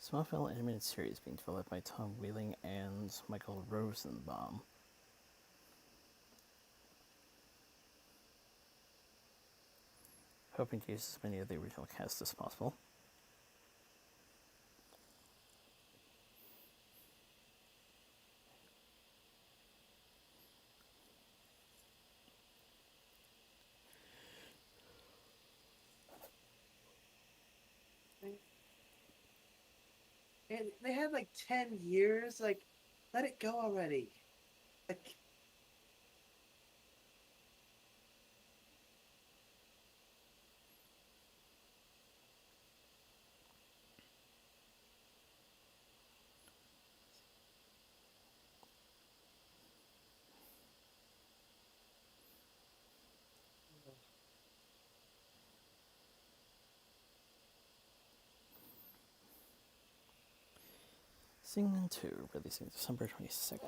Smallville animated series being developed by Tom Wheeling and Michael Rosenbaum. Hoping to use as many of the original cast as possible. And they had like 10 years. Like, let it go already. Like, Sing 2, releasing December 22nd.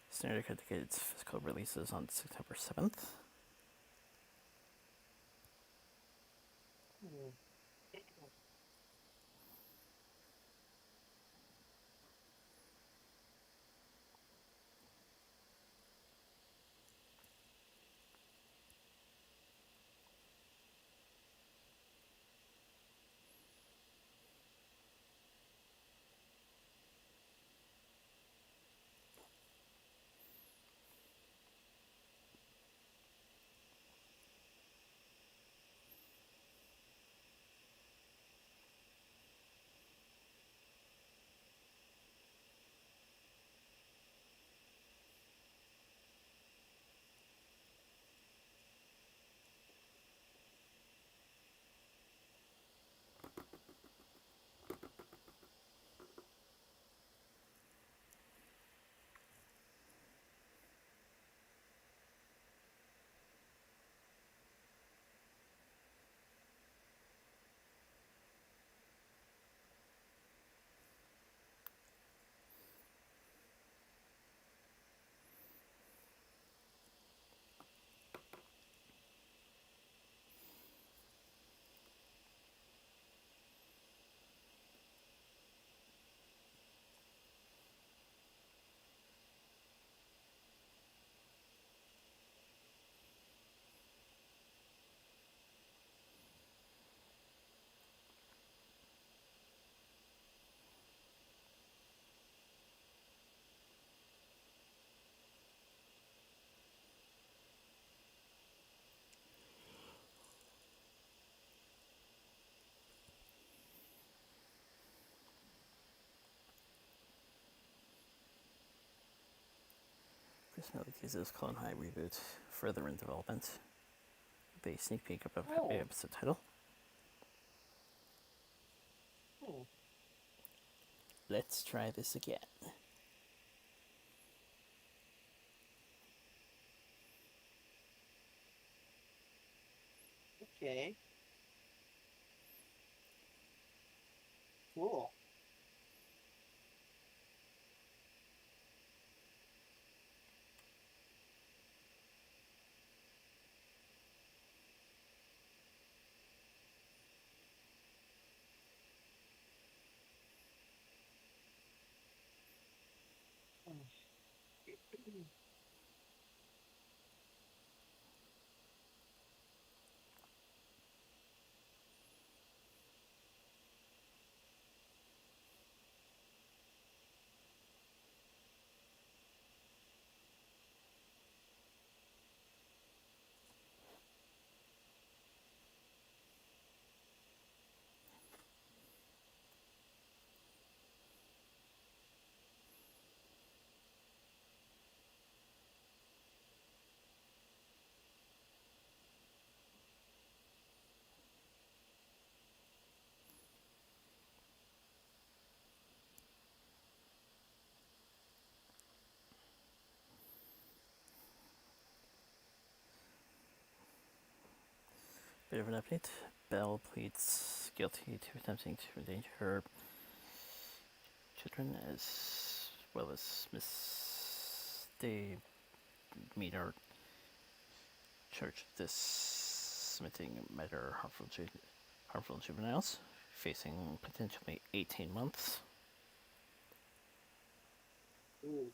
Standard Cut to get its physical releases on September 7th. mm. Smelly Teases Clone High reboot further in development. The sneak peek of Oh. the episode title. Oh. Let's try this again. Okay. Cool. Bit of an update. Belle pleads guilty to attempting to endanger her children as well as Miss they meet our charge this submitting matter harmful juveniles, facing potentially 18 months. Ooh.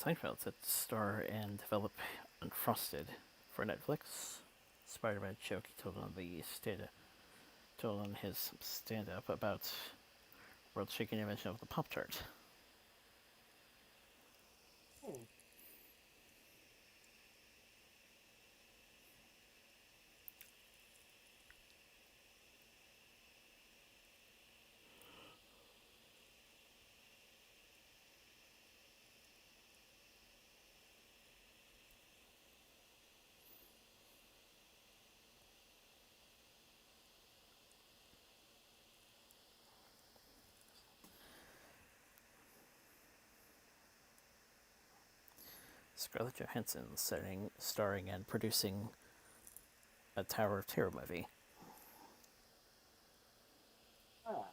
Seinfeld set to star and develop Unfrosted for Netflix. Inspired by a joke he told on his stand-up about world-shaking invention of the Pop-Tart. Hmm. Scarlett Johansson starring and producing a Tower of Terror movie. Ah.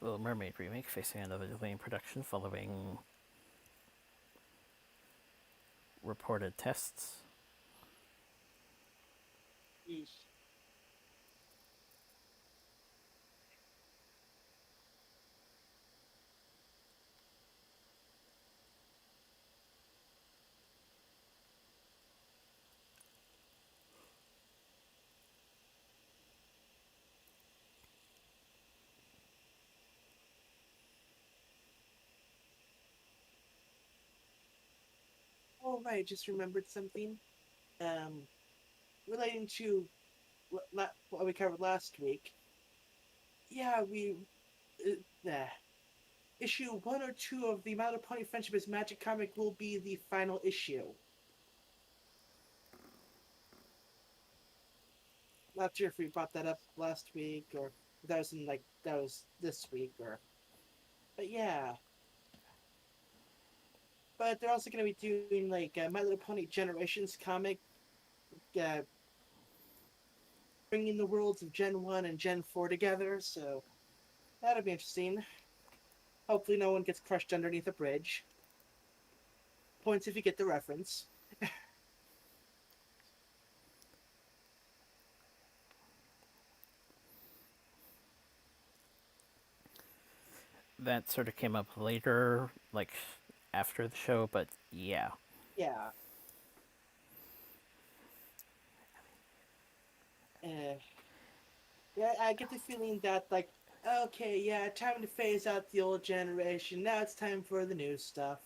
Little Mermaid remake facing another delay in production following reported tests. Yeesh. Oh, right. Just remembered something. Um, relating to what we covered last week, yeah, uh, issue 1 or 2 of the My Little Pony Friendship is Magic comic will be the final issue. Not sure if we brought that up last week or that was that was this week but yeah. But they're also going to be doing My Little Pony Generations comic, uh, bringing the worlds of Gen 1 and Gen 4 together. So that'll be interesting. Hopefully, no one gets crushed underneath a bridge. Points if you get the reference. That sort of came up later, like after the show, but yeah. Yeah. Uh, yeah, I get the feeling that, okay, yeah, time to phase out the old generation. Now it's time for the new stuff.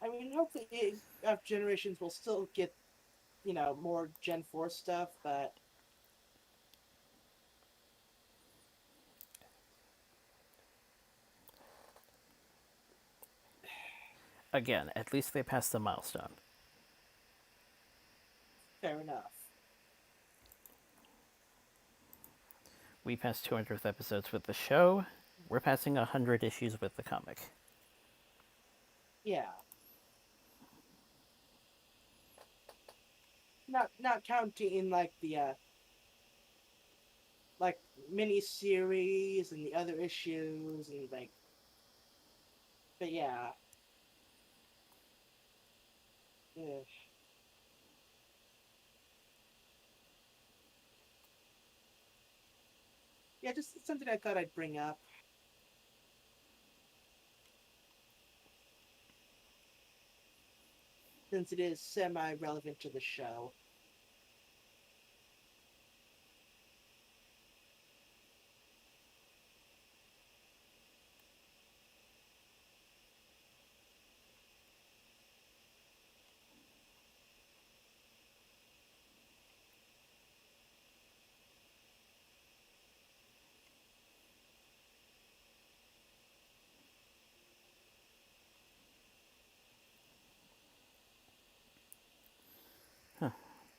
I mean, hopefully, generations will still get, more Gen 4 stuff, but Again, at least they passed the milestone. fair enough. We passed 200th episodes with the show. We're passing 100 issues with the comic. Yeah. Not counting like mini series and the other issues and but yeah. Ugh. Yeah, just something I thought I'd bring up since it is semi relevant to the show.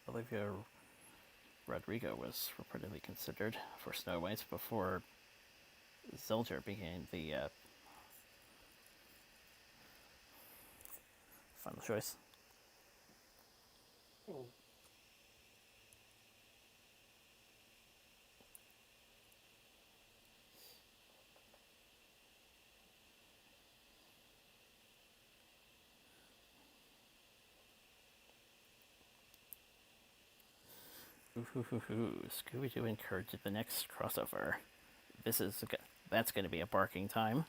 Olivia Rodrigo was reportedly considered for Snow White before Zildjian became the final choice. Hmm. Scooby-Doo encouraged the next crossover. This is that's going to be a barking time.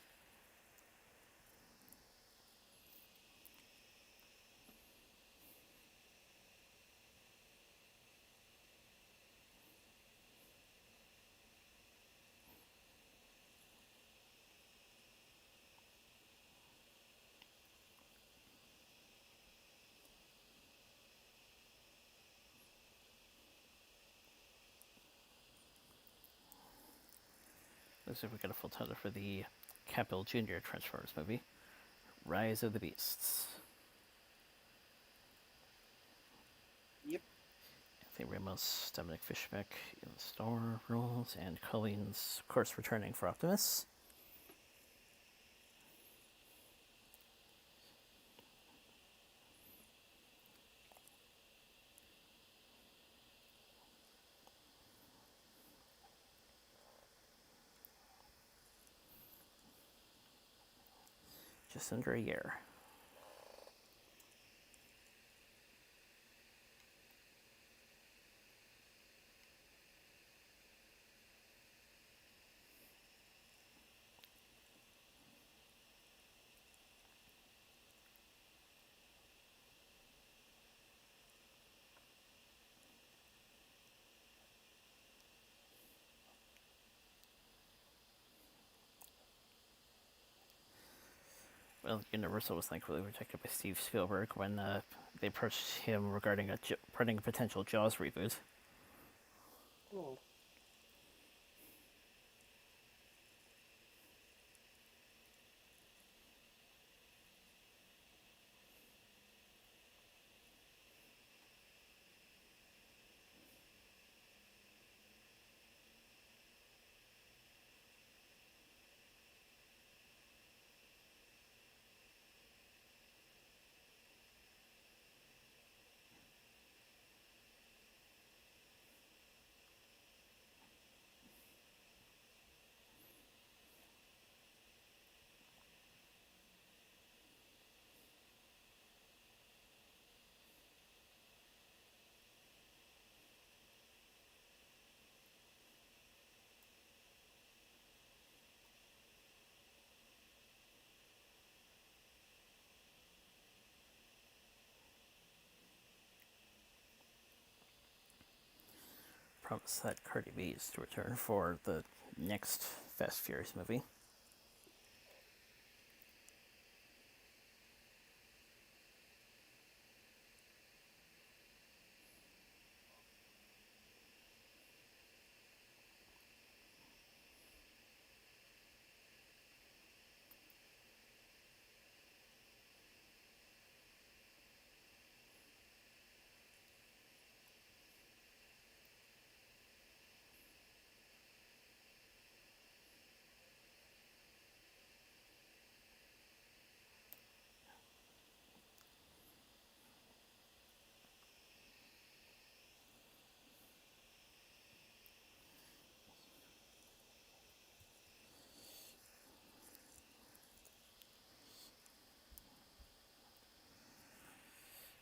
Looks like we got a full title for the Capital Jr. Transformers movie, Rise of the Beasts. Yep. Anthony Ramos, Dominic Fishback in the star roles, and Colleen's, of course, returning for Optimus. Just under a year. Well, Universal was thankfully protected by Steve Spielberg when they approached him regarding a potential Jaws reboot. Oh. Promised that Cardi B is to return for the next Fast Furious movie.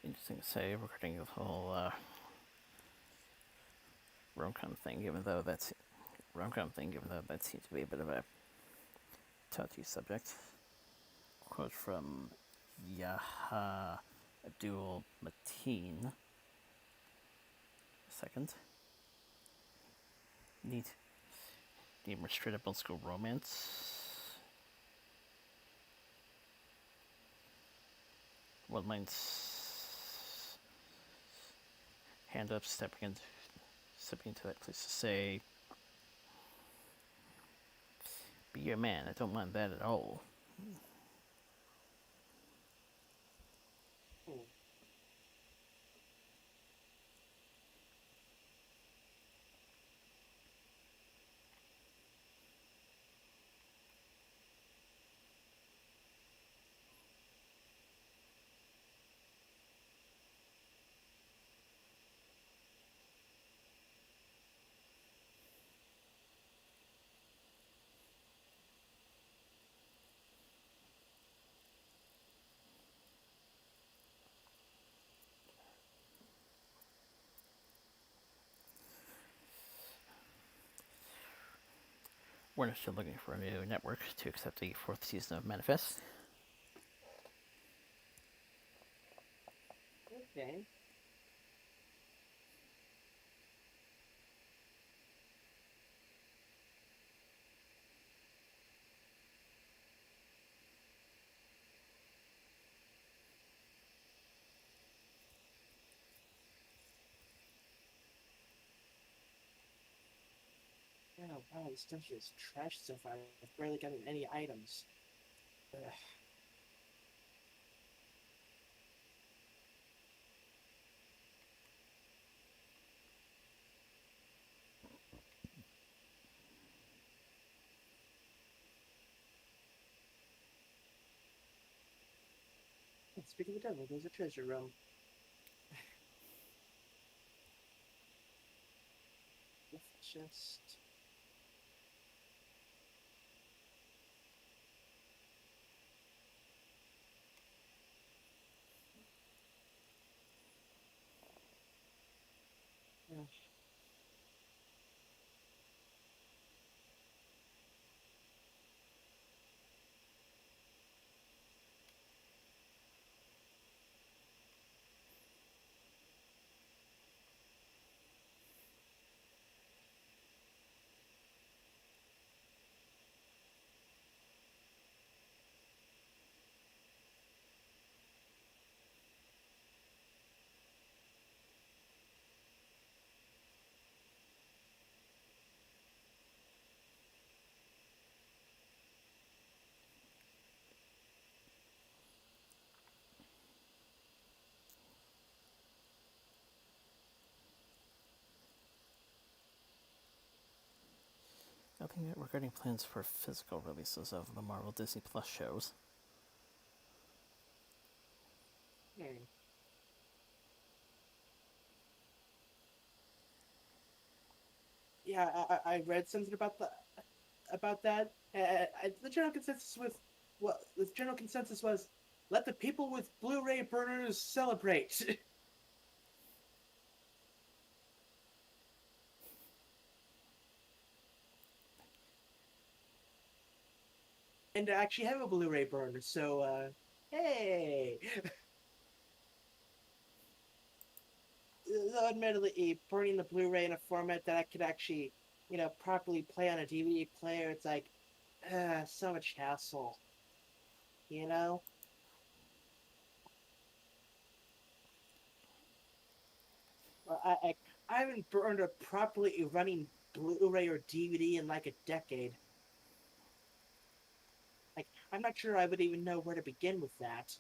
Interesting to say regarding the whole rom-com thing, given though that seems to be a bit of a touchy subject. Quote from Yaha Abdul Mateen. Second. Need more straight up old school romance. One mind's hand up, stepping into that place to say, "Be your man." I don't mind that at all. Oh. We're still looking for a new network to accept the fourth season of Manifest. Okay. Yeah, wow, this stuff is trash so far. I've barely gotten any items. Ugh. Speaking of the devil, there's a treasure room. Just. Yeah. Nothing yet regarding plans for physical releases of the Marvel Disney Plus shows. Hmm. Yeah, I read something about that. The general consensus with what the general consensus was, let the people with Blu-ray burners celebrate. And I actually have a Blu-ray burner, so hey. Though admittedly, burning the Blu-ray in a format that I could actually, properly play on a DVD player, it's like, so much hassle, you know. I I haven't burned a properly running Blu-ray or DVD in like a decade. Like, I'm not sure I would even know where to begin with that.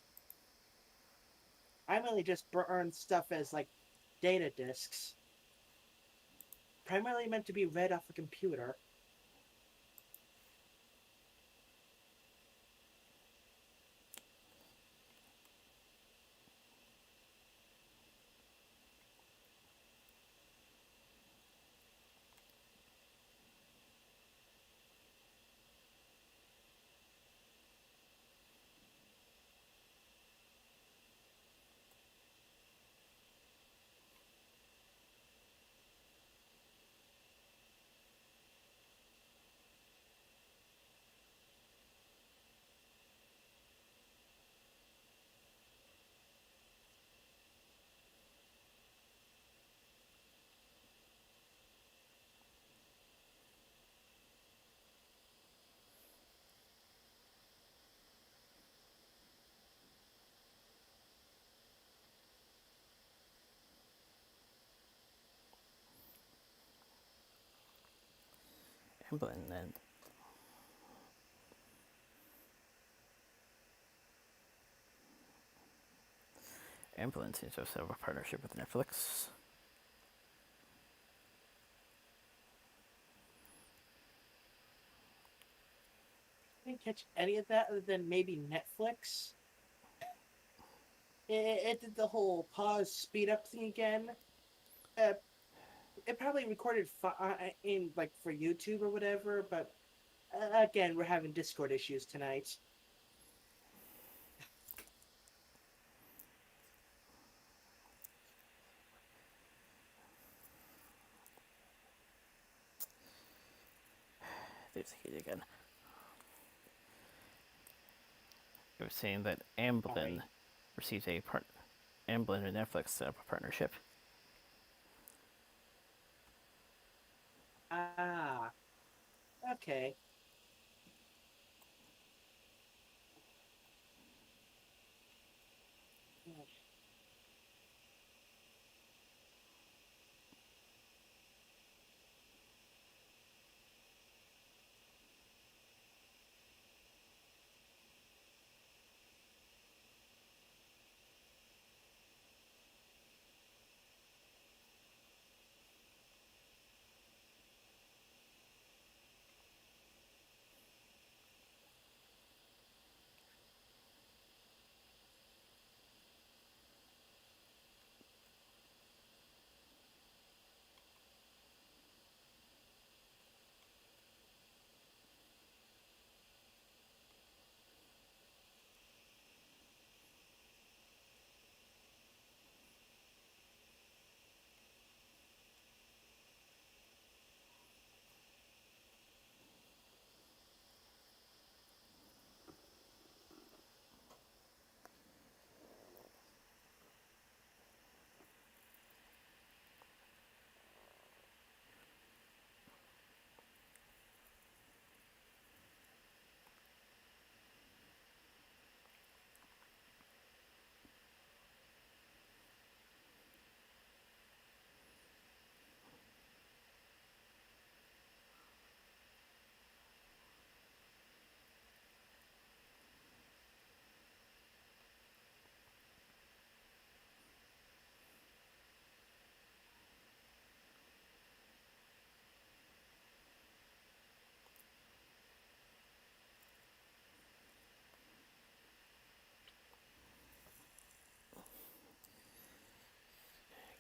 I mainly just burn stuff as like data discs, primarily meant to be read off a computer. Amblin and Amblin seems to have set up a partnership with Netflix. I didn't catch any of that other than maybe Netflix. It did the whole pause speed up thing again. Uh, it probably recorded in like for YouTube or whatever, but again, we're having Discord issues tonight. There's the heat again. It was saying that Sorry. Amblin received a part. Amblin and Netflix set up a partnership. Ah, okay.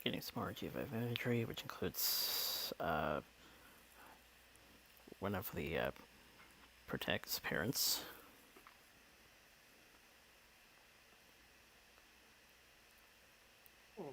getting some more G5 imagery, which includes one of the protagonist's parents. Hmm.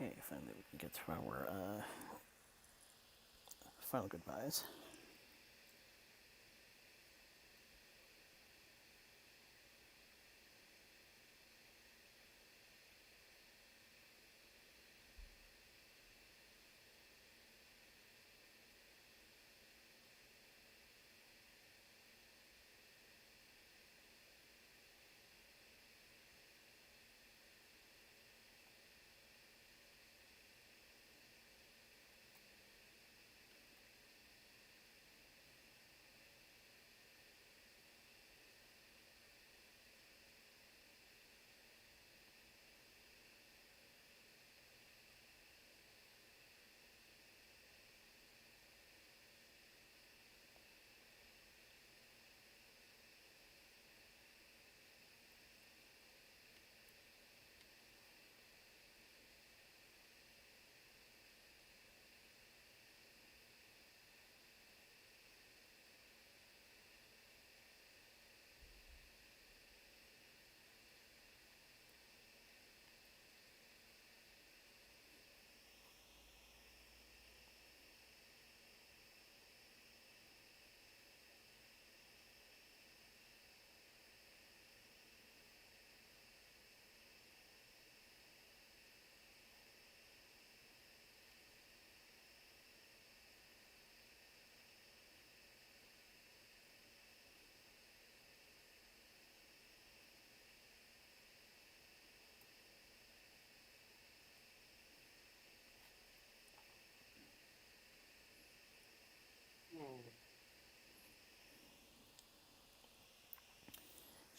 Okay, finally we can get to our final goodbyes.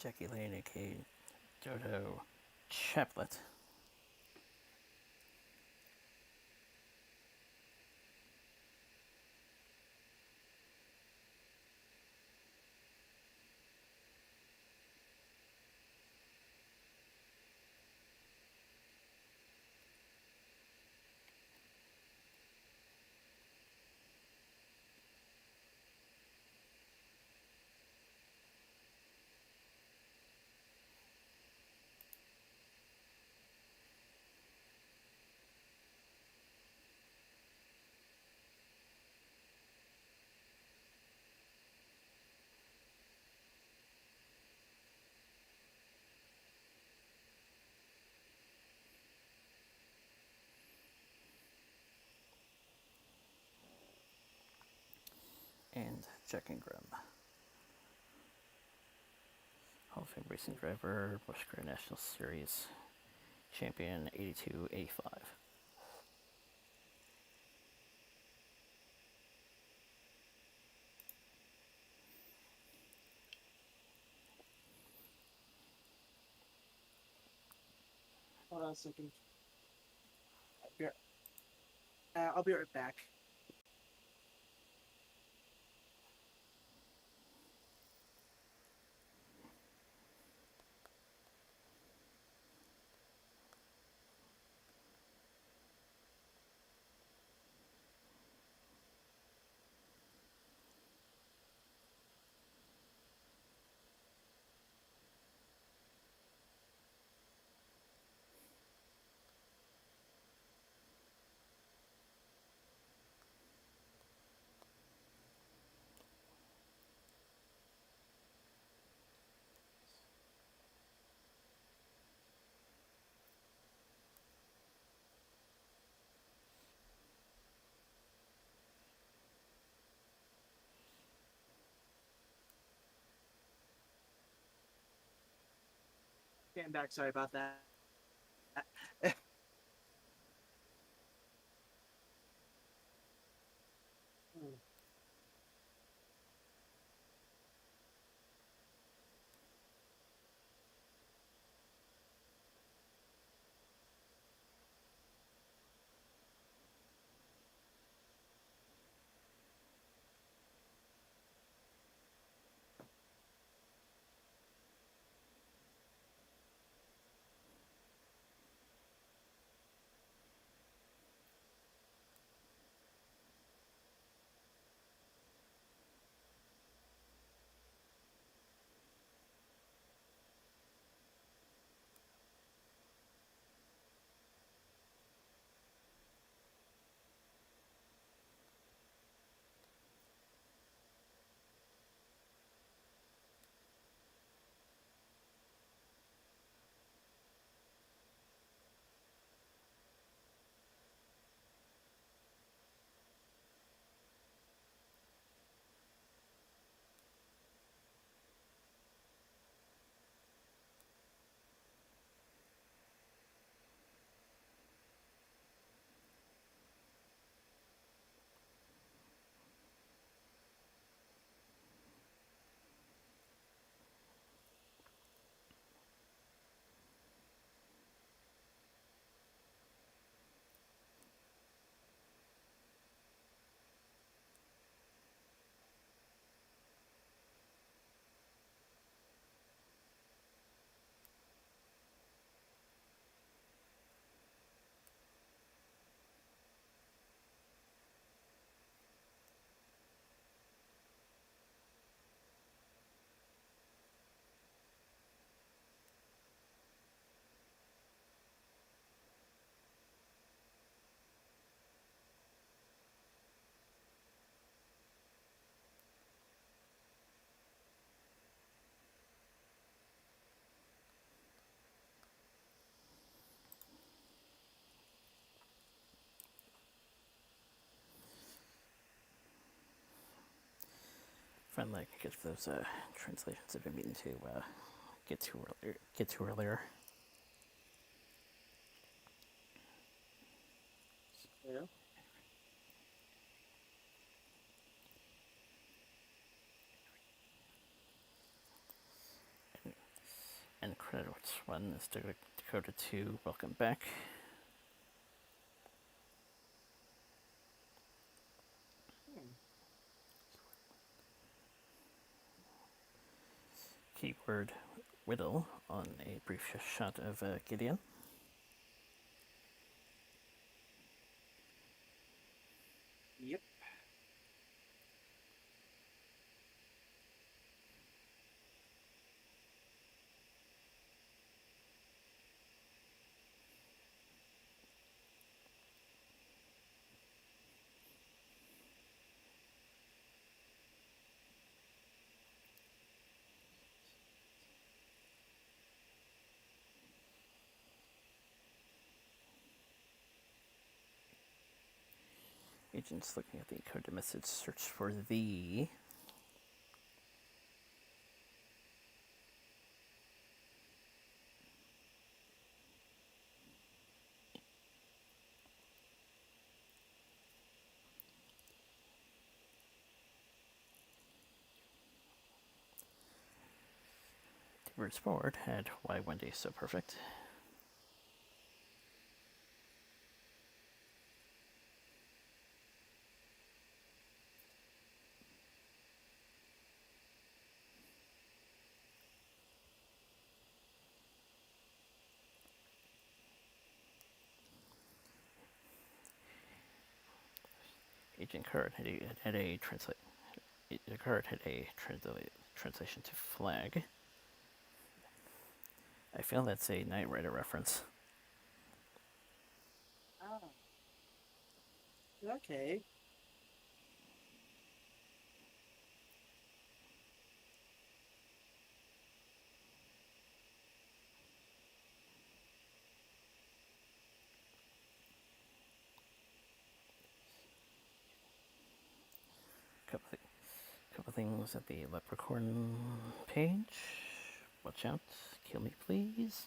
Jackie Lane, aka Dodo Chaplet. And Jack Ingram. Hall of Fame racing driver, Busch Car National Series champion 82-85. Hold on a second. I'll be right back. Okay, I'm back. Sorry about that. finally I can get those translations I've been meaning to get to earlier. Yeah. And credits one is Dakota 2. Welcome back. Keyword Whittle on a brief shot of Gideon. Yep. Agent's looking at the encoded message. Search for the. The words forward had why Wendy so perfect. Agent Card had a translate. Agent Card had a translation to flag. I feel that's a Knight Rider reference. Ah. Okay. Couple things at the Leprechaun page. Watch out. Kill me, please.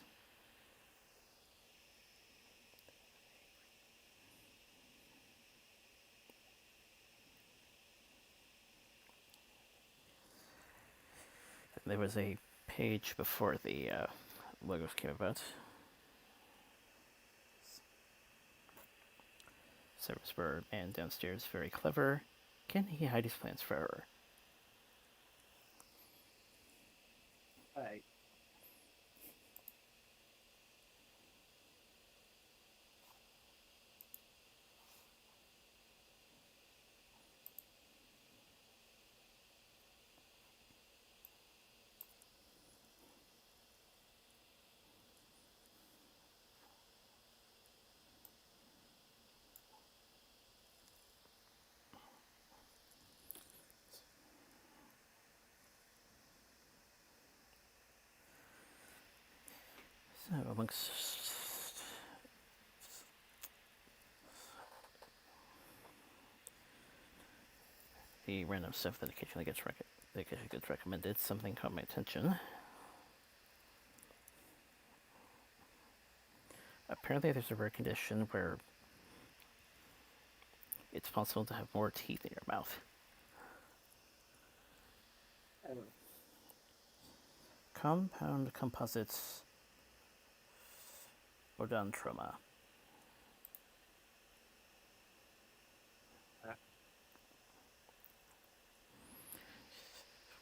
There was a page before the logos came about. Service bird man downstairs, very clever. Can he hide his plans forever? Right. So amongst the random stuff that occasionally gets recommended, something caught my attention. Apparently, there's a rare condition where it's possible to have more teeth in your mouth. Compound composites odontroma.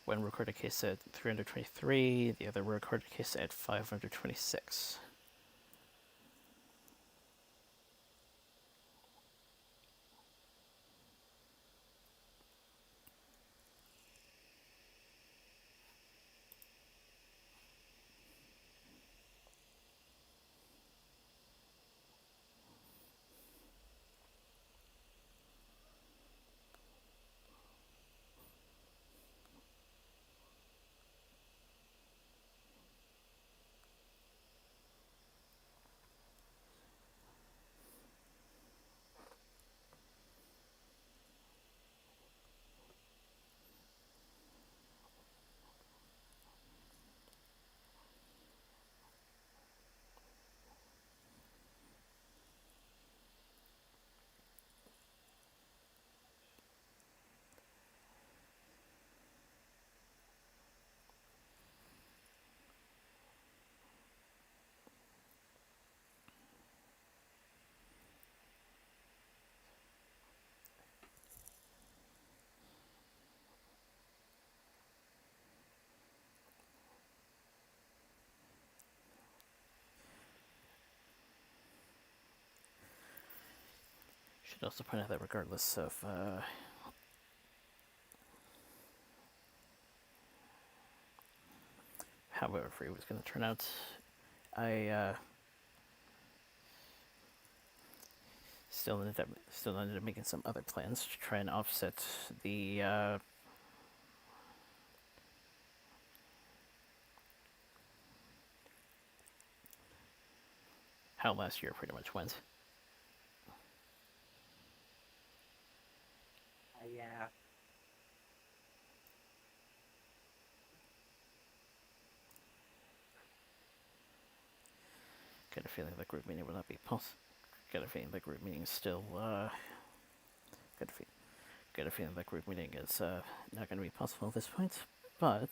One recorded case at 323, the other recorded case at 526. Should also point out that regardless of how every was going to turn out, I still ended up making some other plans to try and offset the how last year pretty much went. Yeah. Got a feeling the group meeting will not be possible. Got a feeling the group meeting is still got a, fe- got a feeling the group meeting is not going to be possible at this point, but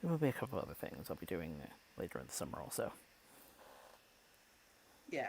there will be a couple other things I'll be doing later in the summer also. Yeah.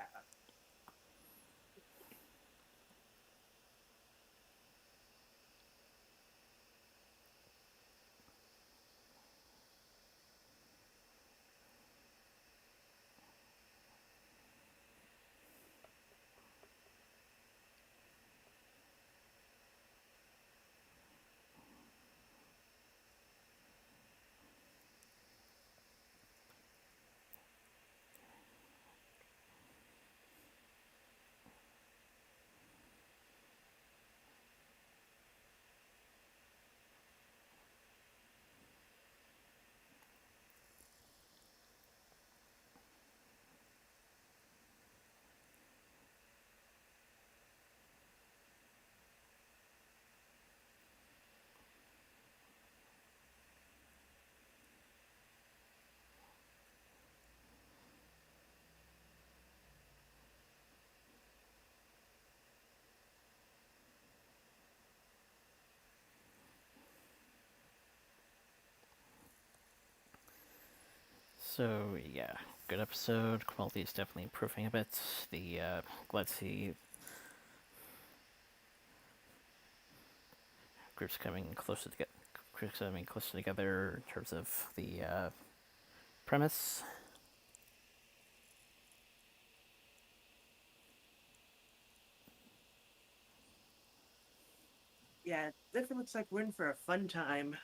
So yeah, good episode. Quality is definitely improving a bit. The glad to see groups coming closer to groups coming closer together in terms of the premise. Yeah, it definitely looks like we're in for a fun time.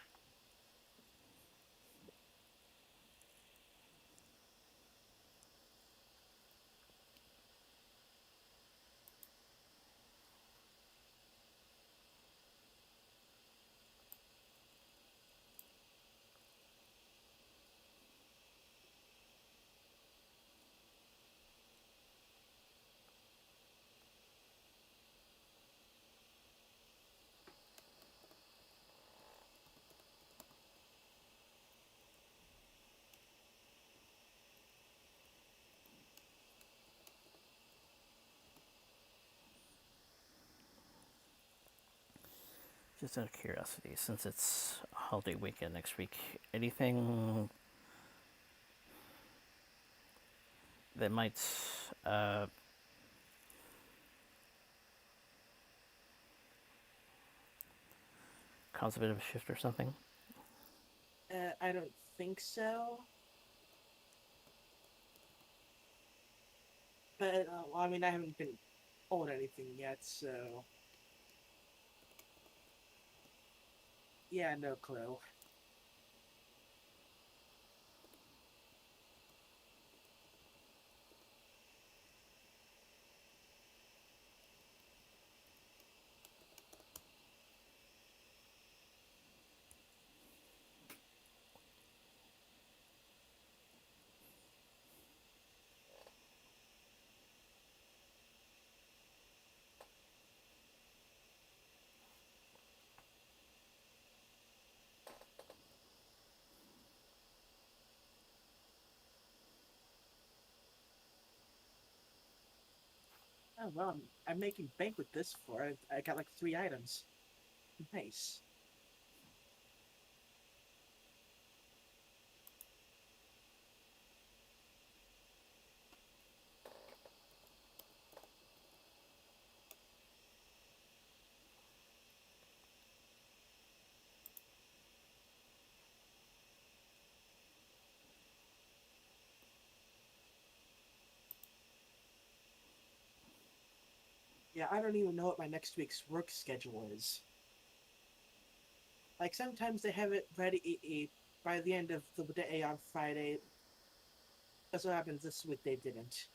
Just out of curiosity, since it's a holiday weekend next week, anything that might uh, cause a bit of a shift or something? I don't think so. But, well, I mean, I haven't been told anything yet, so. Yeah, no clue. Oh, well, I'm making bank with this for it. I got like 3 items. Nice. Yeah, I don't even know what my next week's work schedule is. Like sometimes they have it ready by the end of the day on Friday. That's what happens this week. They didn't.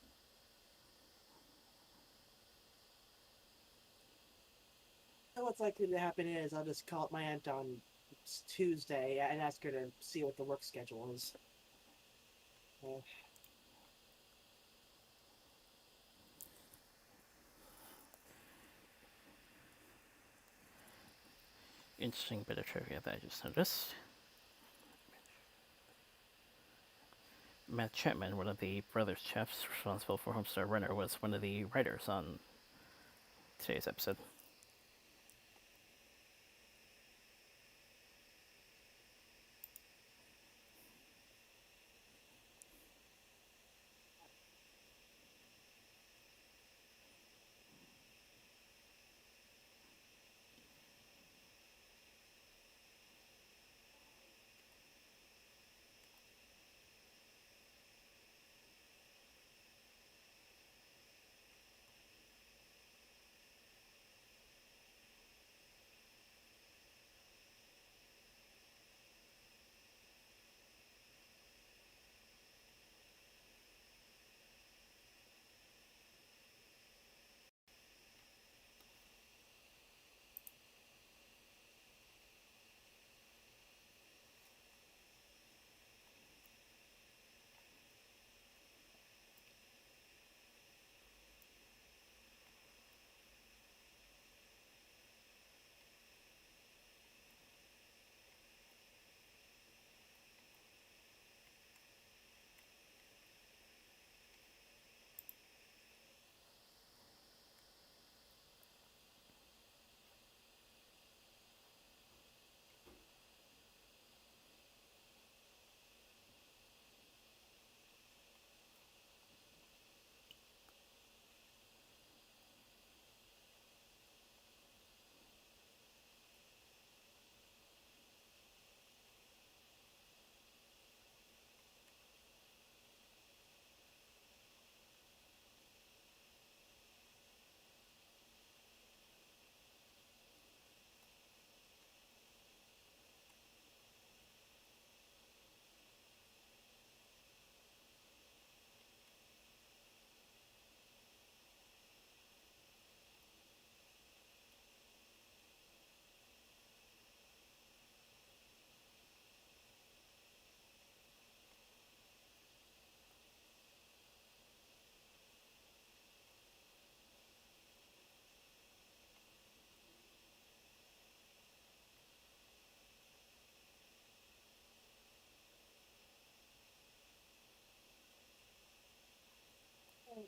So what's likely to happen is I'll just call up my aunt on Tuesday and ask her to see what the work schedule is. Uh, Interesting bit of trivia that I just noticed. Matt Chapman, one of the brothers chefs responsible for Homestar Runner, was one of the writers on today's episode.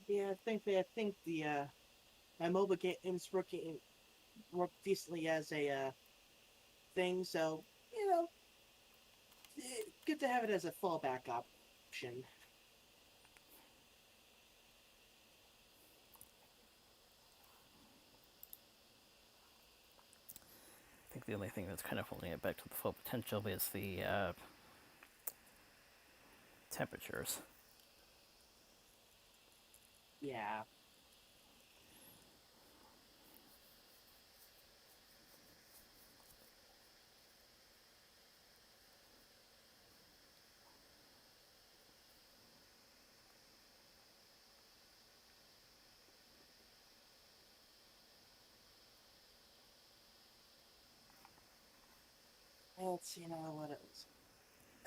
yeah, I think the my mobile games work decently as a thing. So good to have it as a fallback option. I think the only thing that's kind of holding it back to the full potential is the temperatures. Yeah. Let's see now what else.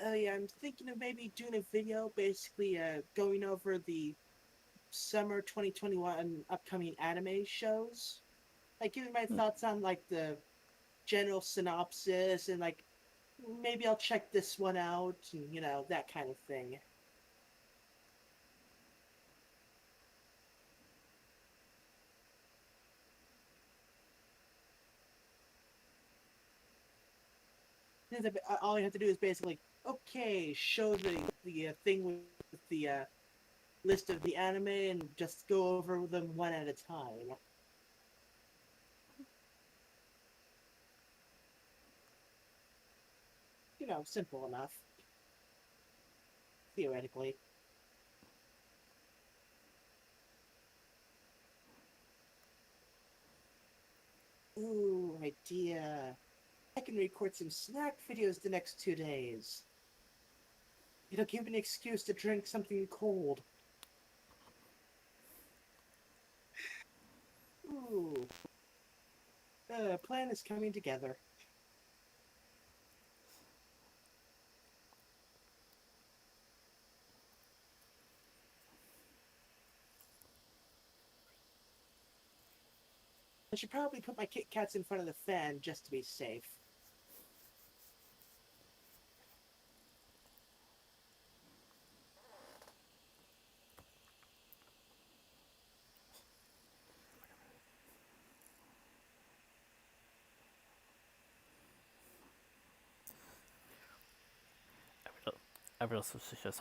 Oh yeah, I'm thinking of maybe doing a video, basically going over the summer 2021 upcoming anime shows, like giving my Hmm. thoughts on like the general synopsis and like maybe I'll check this one out and that kind of thing. All you have to do is basically okay, show the thing with the list of the anime and just go over them one at a time. Simple enough theoretically. idea. I can record some snack videos the next 2 days. It'll give me an excuse to drink something cold. Ooh, the plan is coming together. I should probably put my Kit Kats in front of the fan just to be safe. I would also suggest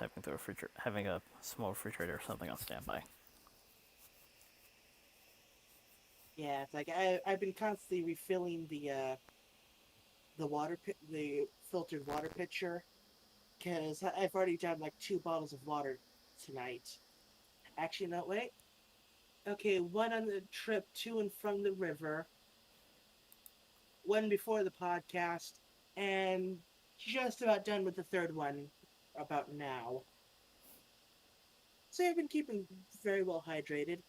having a small refrigerator or something on standby. Yeah, it's like I've been constantly refilling the the filtered water pitcher because I've already done like 2 bottles of water tonight. Actually, no, wait. Okay, one on the trip to and from the river, one before the podcast, and just about done with the third one about now. So I've been keeping very well hydrated.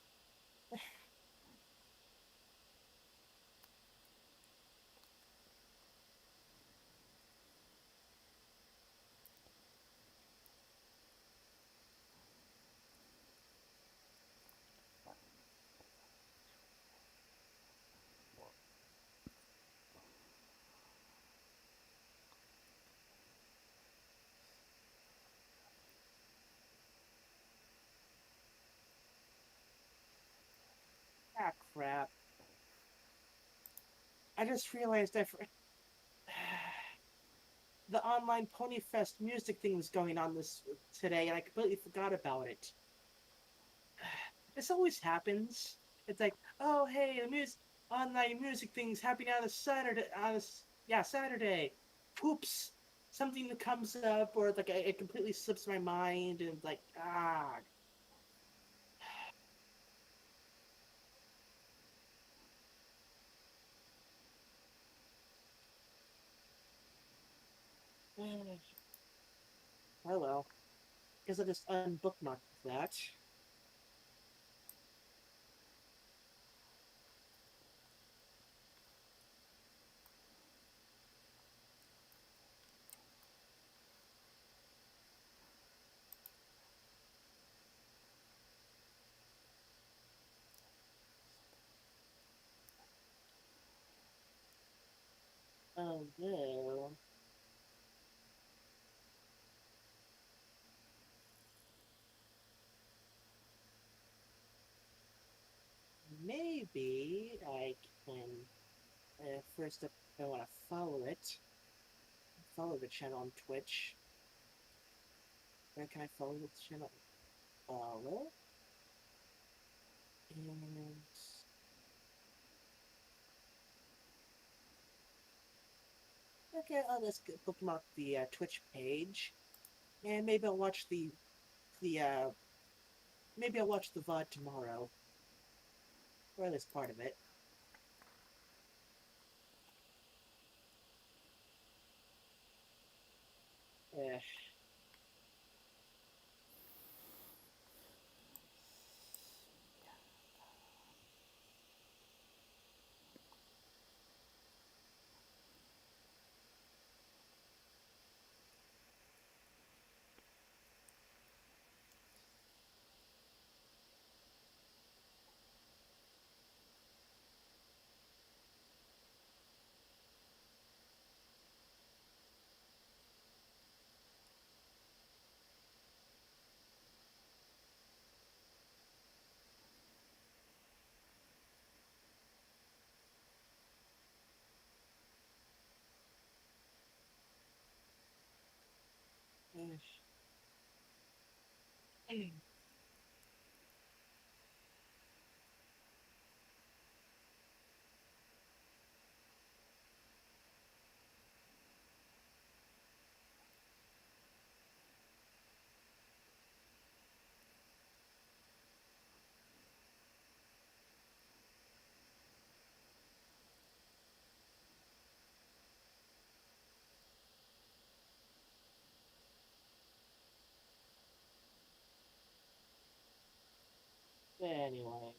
Ah, crap. I just realized the online Pony Fest music thing was going on this today, and I completely forgot about it. This always happens. It's like, oh hey, the music online music thing's happening on a Saturday. Yeah, Saturday. Oops, something that comes up, or like it completely slips my mind, and it's like oh well. Guess I just unbookmarked that. Although maybe I can first up, I want to follow it. Follow the channel on Twitch. Where can I follow the channel? Follow. And okay, I'll just bookmark the Twitch page, and maybe I'll watch the maybe I'll watch the VOD tomorrow, or at least part of it. Eh, eh. Anyway.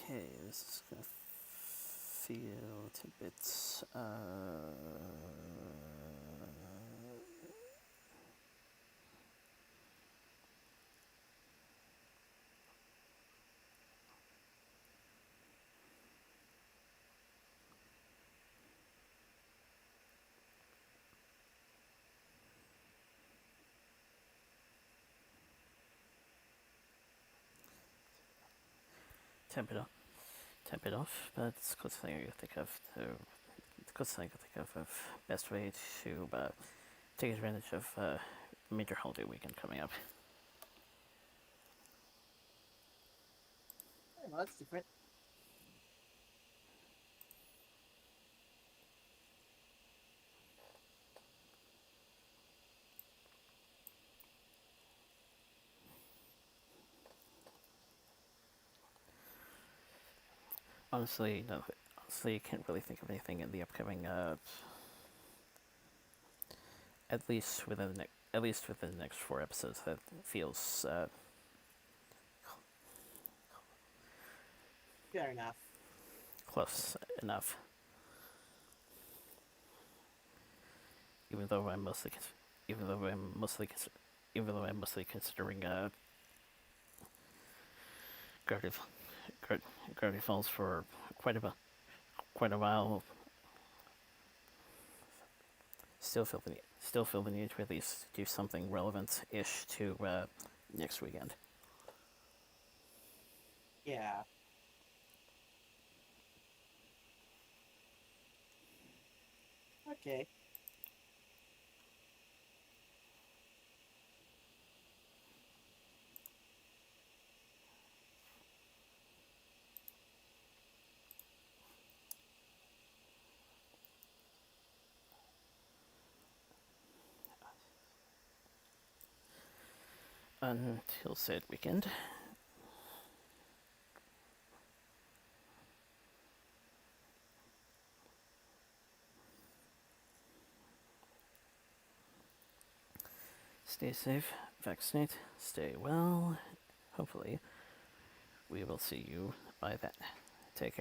Okay, this is gonna feel tidbits. Temp it off. Temp it off, but it's the closest thing I can think of the closest thing I can think of best way to take advantage of major holiday weekend coming up. Well, that's different. Honestly, no. Honestly, I can't really think of anything in the upcoming. At least within the next 4 episodes, that feels Fair enough. close enough. Even though I'm mostly, even though I'm mostly, even though I'm mostly considering Gravity, Gravity Falls for quite a while. Still feel the need to at least do something relevant-ish to next weekend. Yeah. Okay. Until said weekend. Stay safe, vaccinate, stay well. Hopefully, we will see you by then. Take care.